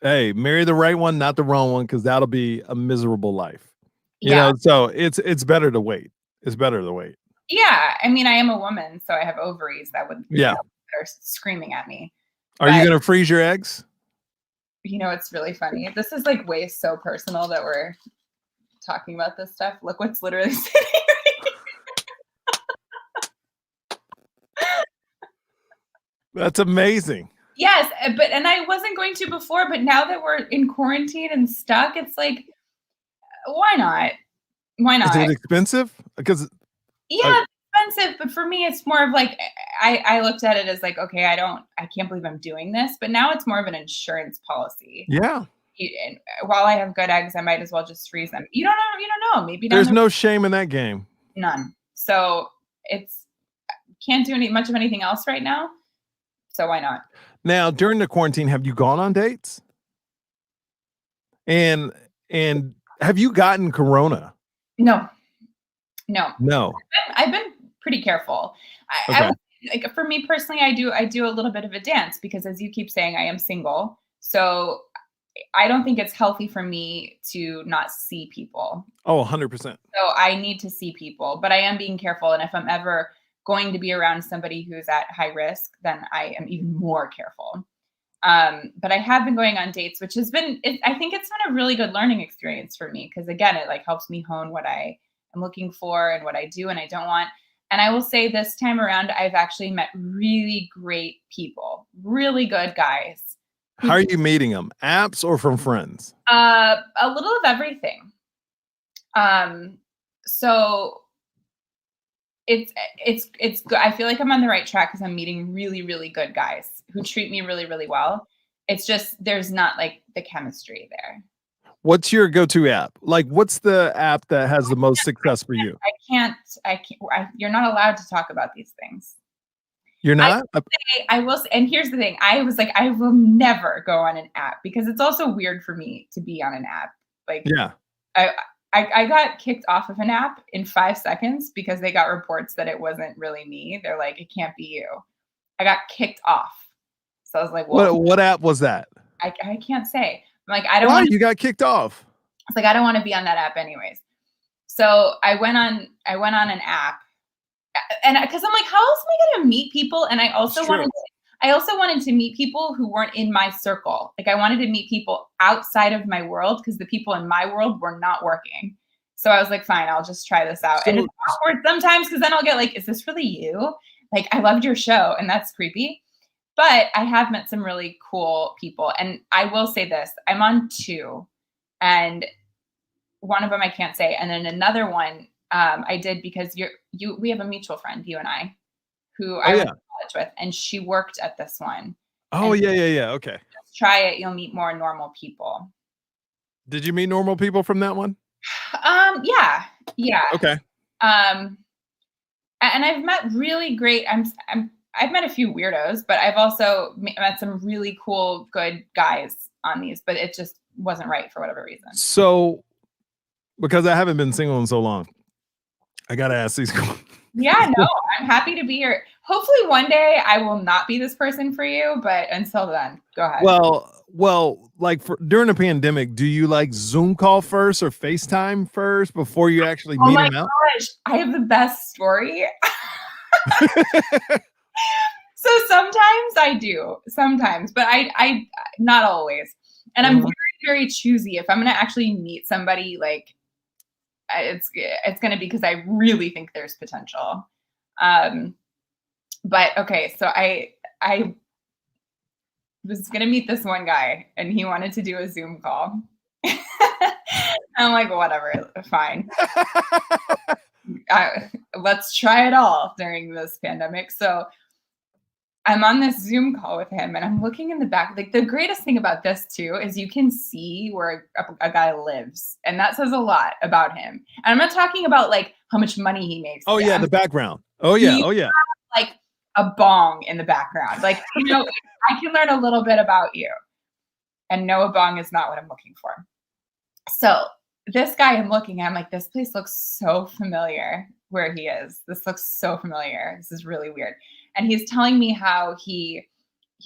hey, marry the right one, not the wrong one, because that'll be a miserable life. You know, so it's better to wait. It's better to wait. Yeah. I mean, I am a woman, so I have ovaries that would that are screaming at me. Are you gonna freeze your eggs? It's really funny. This is like way so personal that we're talking about this stuff. Look what's literally sitting That's amazing. Yes, and I wasn't going to before, but now that we're in quarantine and stuck, it's like, why not? Why not? Is it expensive? Because it's expensive, but for me, it's more of like I looked at it as like, okay, I can't believe I'm doing this, but now it's more of an insurance policy. Yeah. And while I have good eggs, I might as well just freeze them. You don't know. Maybe there's no shame in that game. None. So can't do much of anything else right now. So why not? Now, during the quarantine, have you gone on dates? And and have you gotten corona? No, no. No. I've been pretty careful. I Okay. would like for me personally, I do a little bit of a dance because as you keep saying, I am single. So I don't think it's healthy for me to not see people. Oh, 100%. So I need to see people, but I am being careful. And if I'm ever going to be around somebody who's at high risk, then I am even more careful. But I have been going on dates, which has been, I think it's been a really good learning experience for me because again, it like helps me hone what I am looking for and what I do and I don't want. And I will say this time around, I've actually met really great people, really good guys. How are you meeting them? Apps or from friends? A little of everything. Um, so it's good. I feel like I'm on the right track because I'm meeting really, really good guys who treat me really, really well. It's just there's not like the chemistry there. What's your go-to app? Like, what's the app that has the most success for you? You're not allowed to talk about these things. You're I not? I will say, and here's the thing. I was like, I will never go on an app because it's also weird for me to be on an app. Like Yeah. I I got kicked off of an app in 5 seconds because they got reports that it wasn't really me. They're like, it can't be you. I got kicked off. So I was like, well, What app was that? I can't say. I'm like, I don't Why want to, you got kicked off? it's like, I don't want to be on that app anyways. So I went on an app and because I'm like, how else am I going to meet people? And It's true. I also wanted to meet people who weren't in my circle. Like I wanted to meet people outside of my world because the people in my world were not working. So I was like, fine, I'll just try this out. And it's So awkward sometimes because then I'll get like, is this really you? Like I loved your show and that's creepy. But I have met some really cool people. And I will say this, I'm on two and one of them I can't say. And then another one I did because we have a mutual friend, you and I, who oh I went yeah. to college with, and she worked at this one. Oh And yeah. Okay. just try it, you'll meet more normal people. Did you meet normal people from that one? Yeah, yeah. Okay. Um, and I've met really great. I've met a few weirdos, but I've also met some really cool, good guys on these. But it just wasn't right for whatever reason. So because I haven't been single in so long, I gotta ask these questions. Yeah, no, I'm happy to be here. Hopefully, one day I will not be this person for you. But until then, go ahead. Well, like during the pandemic, do you like Zoom call first or FaceTime first before you actually Oh meet my them out? gosh, I have the best story. So sometimes I do, sometimes, but I not always. And I'm Mhm. very, very choosy. If I'm gonna actually meet somebody, like it's gonna be because I really think there's potential. Um, but okay, so I was gonna meet this one guy, and he wanted to do a Zoom call. I'm like, whatever, fine. Let's try it all during this pandemic. So I'm on this Zoom call with him and I'm looking in the back. Like the greatest thing about this too is you can see where a guy lives. And that says a lot about him. And I'm not talking about like how much money he makes. Oh yeah, I'm the background. Oh yeah, he oh yeah. like a bong in the background. Like, I can learn a little bit about you. And no, a bong is not what I'm looking for. So this guy I'm looking at, I'm like, this place looks so familiar where he is. This looks so familiar. This is really weird. And he's telling me how he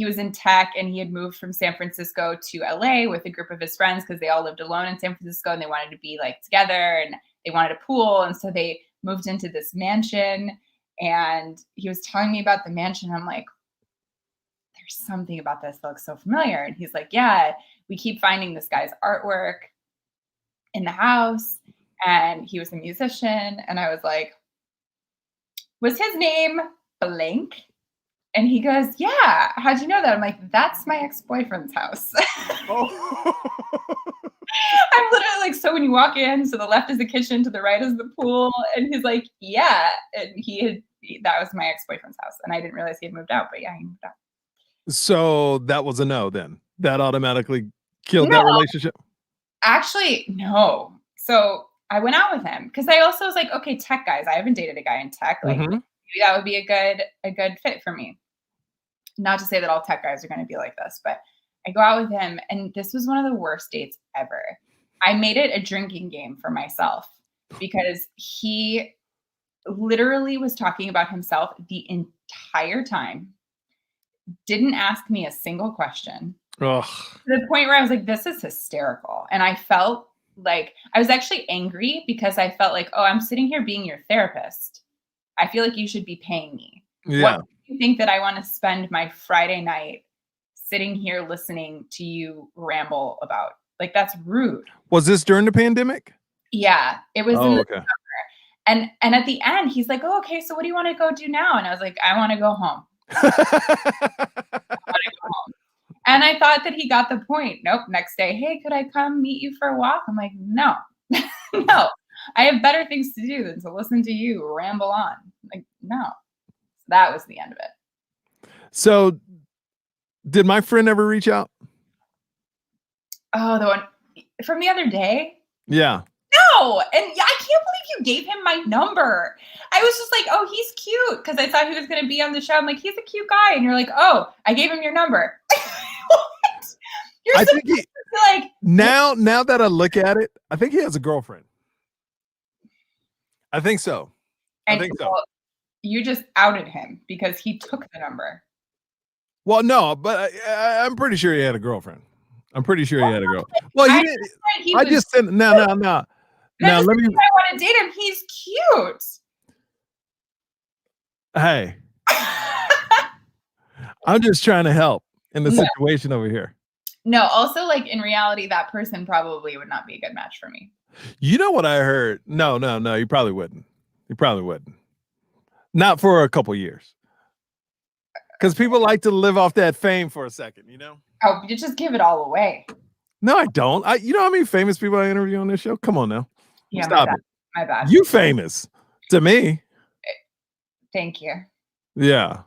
was in tech and he had moved from San Francisco to LA with a group of his friends because they all lived alone in San Francisco and they wanted to be like together and they wanted a pool. And so they moved into this mansion. And he was telling me about the mansion. I'm like, there's something about this that looks so familiar. And he's like, yeah, we keep finding this guy's artwork in the house and he was a musician. And I was like, was his name blank? And he goes, yeah, how'd you know that? I'm like, that's my ex-boyfriend's house. Oh. I'm literally like, so when you walk in, to the left is the kitchen, to the right is the pool. And he's like, yeah. And that was my ex-boyfriend's house. And I didn't realize he had moved out, but yeah, he moved out. So that was a no then. That automatically killed No, that relationship. actually, no. So I went out with him because I also was like, okay, tech guys. I haven't dated a guy in tech. Like Mhm. maybe that would be a good fit for me. Not to say that all tech guys are going to be like this, but I go out with him, and this was one of the worst dates ever. I made it a drinking game for myself because he literally was talking about himself the entire time, didn't ask me a single question, Ugh. to the point where I was like, this is hysterical. And I felt like I was actually angry because I felt like, oh, I'm sitting here being your therapist. I feel like you should be paying me. What Yeah. do you think that I want to spend my Friday night sitting here listening to you ramble about? Like, that's rude. Was this during the pandemic? Yeah, it was in Oh, the okay. and at the end, he's like, "Oh, okay, so what do you wanna go do now?" And I was like, "I wanna go home. I wanna go home." And I thought that he got the point. Nope, next day, "Hey, could I come meet you for a walk?" I'm like, "No. No. I have better things to do than to listen to you ramble on." Like, no. That was the end of it. So, did my friend ever reach out? Oh, the one from the other day? Yeah. No, and yeah, I can't believe you gave him my number. I was just like, "Oh, he's cute," because I thought he was gonna be on the show. I'm like, "He's a cute guy," and you're like, "Oh, I gave him your number." What? You're I think supposed he to like now that I look at it, I think he has a girlfriend. I think so. I and think so. well, you just outed him because he took the number. Well, no, but I'm pretty sure he had a girlfriend. I'm pretty sure he had a girl. Well, I he just didn't. said he I was just said no, no, no. that Now doesn't let me. mean I wanna date him. He's cute. Hey, I'm just trying to help in the No. situation over here. No, also, like, in reality, that person probably would not be a good match for me. You know what I heard? No, no, no. You probably wouldn't. You probably wouldn't. Not for a couple years. Because people like to live off that fame for a second, you know? Oh, you just give it all away. No, I don't. You know how many famous people I interview on this show? Come on now. Yeah, my Stop bad. it. My bad. You famous to me. Thank you. Yeah.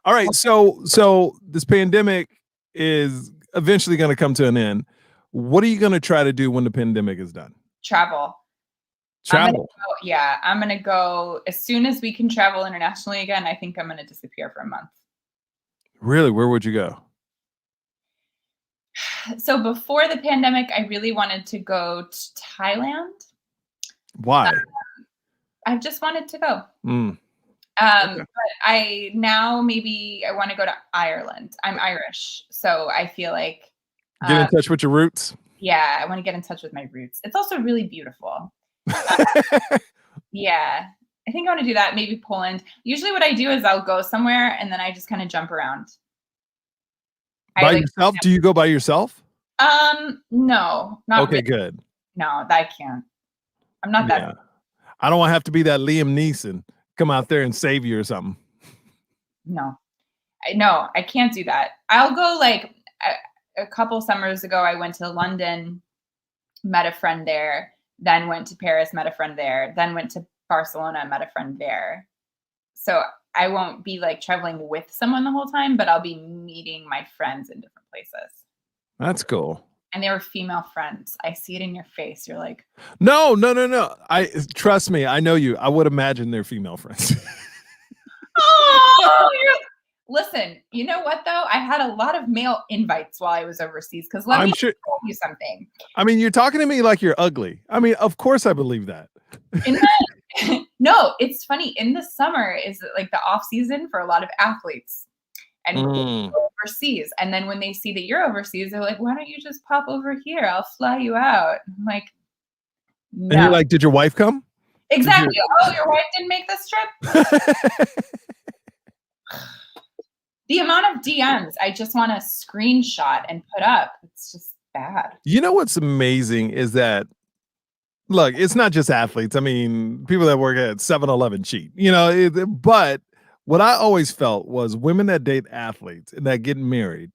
All right. So this pandemic is eventually going to come to an end. What are you going to try to do when the pandemic is done? Travel. Travel. I'm gonna go as soon as we can travel internationally again. I think I'm gonna disappear for a month. Really? Where would you go? So before the pandemic, I really wanted to go to Thailand. Why? I've just wanted to go. Mm, okay. But I now maybe I want to go to Ireland. I'm Irish, so I feel like, Get in uh, touch with your roots. yeah, I want to get in touch with my roots. It's also really beautiful. Yeah, I think I want to do that. Maybe Poland. Usually, what I do is I'll go somewhere and then I just kind of jump around. I By like, yourself? Do you go by yourself? no, not Okay, really. good. No, I can't. I'm not that. Yeah. I don't want to have to be that Liam Neeson come out there and save you or something. No, no, I can't do that. I'll go like a couple summers ago. I went to London, met a friend there, then went to Paris, met a friend there, then went to Barcelona, met a friend there. So I won't be like traveling with someone the whole time, but I'll be meeting my friends in different places. That's cool. And they were female friends. I see it in your face. You're like, No, no, no, no. I trust me. I know you. I would imagine they're female friends. oh, listen, you know what though? I had a lot of male invites while I was overseas because let I'm me sure. tell you something. I mean, you're talking to me like you're ugly. I mean, of course I believe that. In the, no, it's funny. In the summer is like the off season for a lot of athletes, and they Mm. go overseas. And then when they see that you're overseas, they're like, "Why don't you just pop over here? I'll fly you out." I'm like, And you're "No, like, did your wife come? exactly. Oh, your wife didn't make this trip." The amount of DMs I just want to screenshot and put up, it's just bad. You know what's amazing is that look, it's not just athletes. I mean, people that work at 7-Eleven cheat, you know, but what I always felt was women that date athletes and that get married,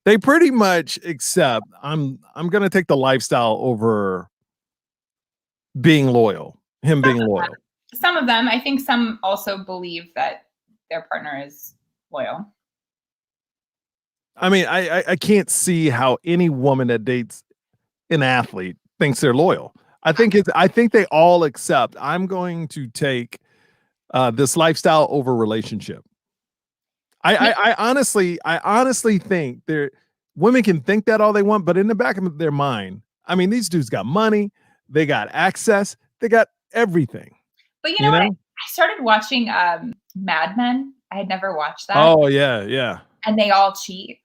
they pretty much accept I'm going to take the lifestyle over being loyal, him being loyal. Some of them, I think some also believe that their partner is loyal. I mean, I can't see how any woman that dates an athlete thinks they're loyal. I think they all accept I'm going to take this lifestyle over relationship. I honestly think women can think that all they want, but in the back of their mind, I mean, these dudes got money, they got access, they got everything, But you know you what? know? I started watching Mad Men. I had never watched that, Oh, yeah, yeah. and they all cheat.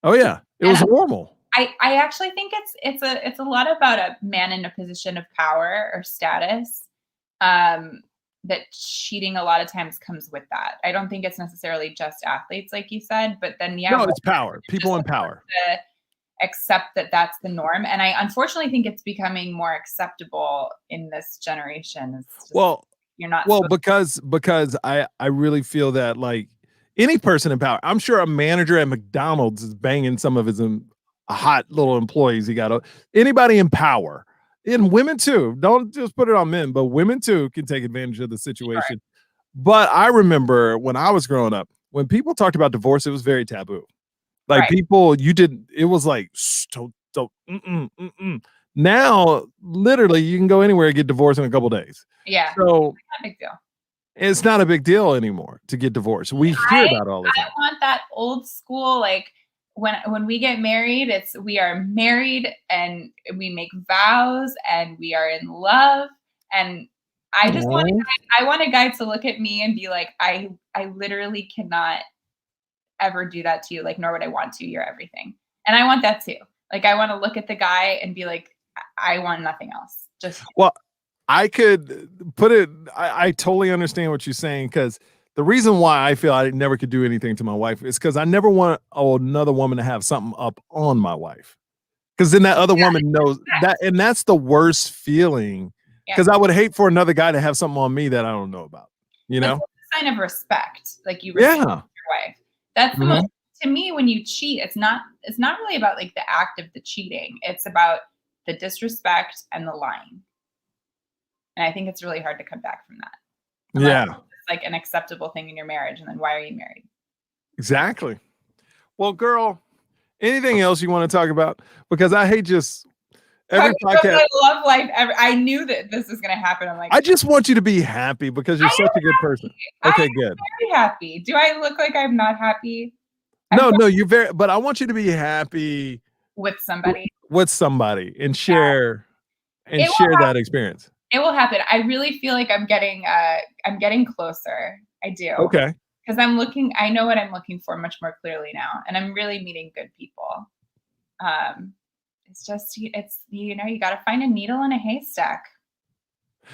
Oh, yeah. It And was normal. I actually think it's a lot about a man in a position of power or status. Um, that cheating a lot of times comes with that. I don't think it's necessarily just athletes, like you said, but then yeah, No, women it's power. just People in have power. to accept that that's the norm. And I unfortunately think it's becoming more acceptable in this generation. It's just Well, you're not well, supposed because I really feel that like any person in power, I'm sure a manager at McDonald's is banging some of his hot little employees. He got anybody in power, and women too. Don't just put it on men, but women too can take advantage of the to. situation. But I remember when I was growing up, when people talked about divorce, it was very taboo. Like Right. people, you didn't. It was like don't. Mm-mm. Now, literally, you can go anywhere and get divorced in a couple days. Yeah. So Not a big deal. it's not a big deal anymore to get divorced. We hear I about it all the I time. want that old school, like, when we get married, it's we are married and we make vows and we are in love, and I just want a Oh, guy I want a guy to look at me and be like, I literally cannot ever do that to you, like, nor would I want to. You're everything." And I want that too. Like, I wanna look at the guy and be like, I want nothing else. Just well, I could put it. I totally understand what you're saying because the reason why I feel I never could do anything to my wife is because I never want another woman to have something up on my wife. Because then that other woman knows that, and that's the worst feeling. yeah. Because I would hate for another guy to have something on me that I don't know about. You But know? that's a sign of respect, like, you respect Yeah. your wife. That's the most Mhm. to me, when you cheat, it's not really about, like, the act of the cheating, it's about the disrespect and the lying, and I think it's really hard to come back from that, unless Yeah. it's, like, an acceptable thing in your marriage, and then why are you married? Exactly. Well, girl, anything else you want to talk about? Because I hate just every Talking about podcast. my love life ever I knew that this was gonna happen, I'm like, I just want you to be happy because you're I such am a good person. I Okay, am good. very happy. Do I look like I'm not happy? I'm No, pro no, you're very, but I want you to be happy with somebody. with somebody and Yeah. It will share that experience. It will happen. I really feel like I'm getting closer. I do. Okay. Because I know what I'm looking for much more clearly now, and I'm really meeting good people. Um, it's just you gotta find a needle in a haystack.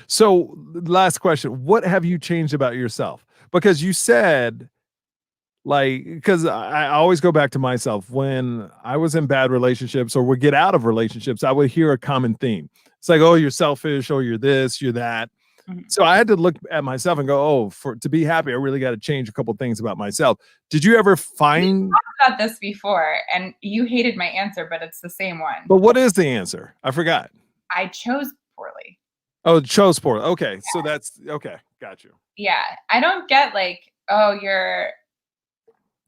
So, last question, what have you changed about yourself? Because you said like, because I always go back to myself when I was in bad relationships or would get out of relationships, I would hear a common theme. It's like, oh, you're selfish, or you're this, you're that. Mhm. So I had to look at myself and go, oh, for to be happy, I really got to change a couple things about myself. Did you ever We find? talked about this before, and you hated my answer, but it's the same one. But what is the answer? I forgot. I chose poorly. Oh, chose sport. Okay, so that's okay. Got you. Yeah, I don't get like, oh, you're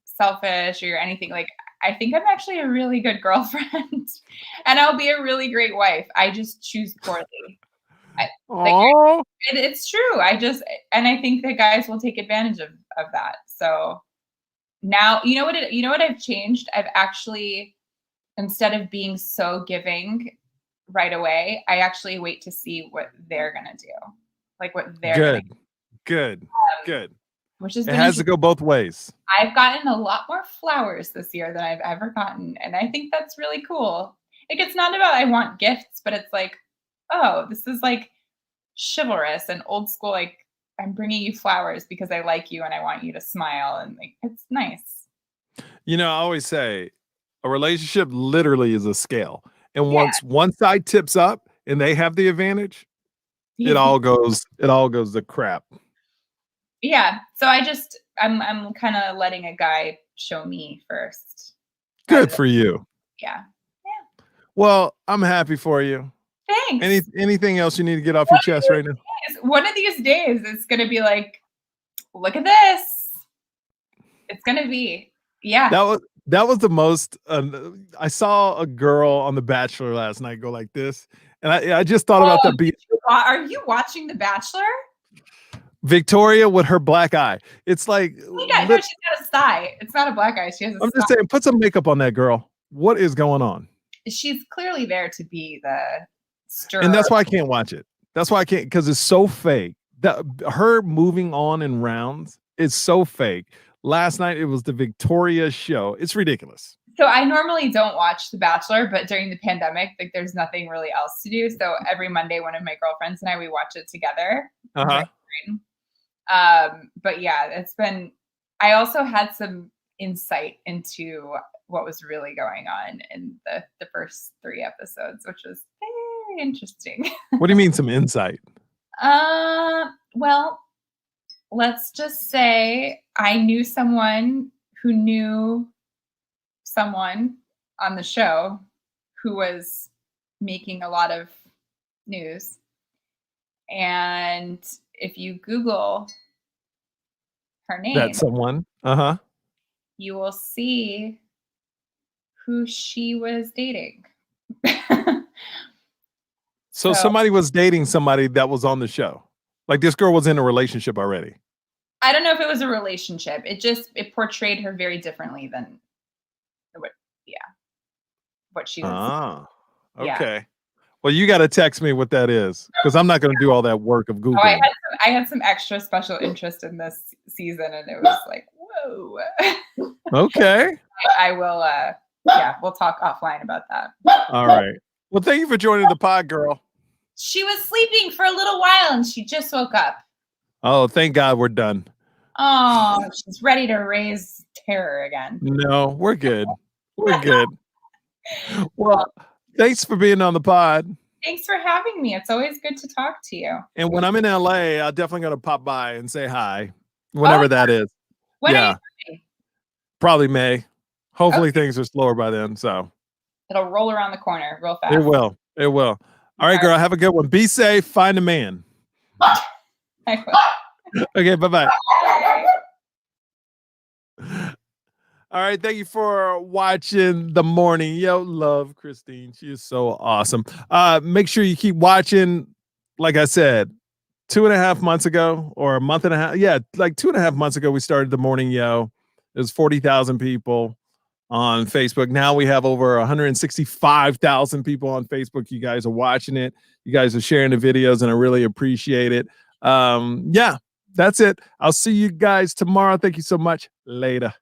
selfish or you're anything. Like, I think I'm actually a really good girlfriend, and I'll be a really great wife. I just choose poorly. I, like Oh, it's true. And I think that guys will take advantage of that. So now you know what I've changed? I've actually, instead of being so giving right away, I actually wait to see what they're gonna do. Like what they're gonna good, good, good. which has It been has to interesting. go both ways. I've gotten a lot more flowers this year than I've ever gotten, and I think that's really cool. Like, it's not about I want gifts, but it's like, oh, this is like chivalrous and old school. Like, I'm bringing you flowers because I like you and I want you to smile, and like, it's nice. You know, I always say a relationship literally is a scale. And Yeah. once one side tips up and they have the advantage, it all goes to crap. Yeah. So I'm kind of letting a guy show me first, rather Good than for you. yeah. Yeah. Well, I'm happy for you. Thanks. Anything else you need to get off your One chest right now? one of these days, it's gonna be like, look at this. It's gonna be, yeah. That was the most. I saw a girl on The Bachelor last night go like this, and I just thought about Oh, that being are you watching The Bachelor? Victoria with her black eye. It's like No, she's got a sty. It's not a black eye. She has a I'm sty. just saying, put some makeup on that girl. What is going on? She's clearly there to be the stirrer. And that's why I can't watch it. That's why I can't, because it's so fake. Her moving on in rounds is so fake. Last night it was the Victoria show. It's ridiculous. So I normally don't watch The Bachelor, but during the pandemic, like there's nothing really else to do. So every Monday, one of my girlfriends and I, we watch it together. Uh-huh. But yeah, it's been, I also had some insight into what was really going on in the first 3 episodes, which was very interesting. What do you mean some insight? Well, let's just say I knew someone who knew someone on the show who was making a lot of news. And if you Google her name, That someone. Uh-huh. you will see who she was dating. So somebody was dating somebody that was on the show. Like this girl was in a relationship already. I don't know if it was a relationship. It portrayed her very differently than what she was. Ah, okay. Yeah. Well, you got to text me what that is, because I'm not going to do all that work of Googling. Oh, I had some extra special interest in this season, and it was like, whoa. Okay. I will. Yeah, we'll talk offline about that. All right. Well, thank you for joining the pod, girl. She was sleeping for a little while, and she just woke up. Oh, thank God we're done. Oh, she's ready to raise terror again. No, we're good. We're good. Well, thanks for being on the pod. Thanks for having me. It's always good to talk to you. And when I'm in LA, I'll definitely going to pop by and say hi, whenever that is. When yeah. Probably May. Hopefully things are slower by then. So it'll roll around the corner real fast. It will. It will. All right, girl. Have a good one. Be safe. Find a man. I will. Okay. Bye-bye. All right. Thank you for watching the morning. Yo, love Kristine. She is so awesome. Make sure you keep watching. Like I said, 2.5 months ago, or a month and a half. Yeah, like 2.5 months ago, we started the morning yo. There's 40,000 people on Facebook. Now we have over 165,000 people on Facebook. You guys are watching it. You guys are sharing the videos, and I really appreciate it. Yeah, that's it. I'll see you guys tomorrow. Thank you so much. Later.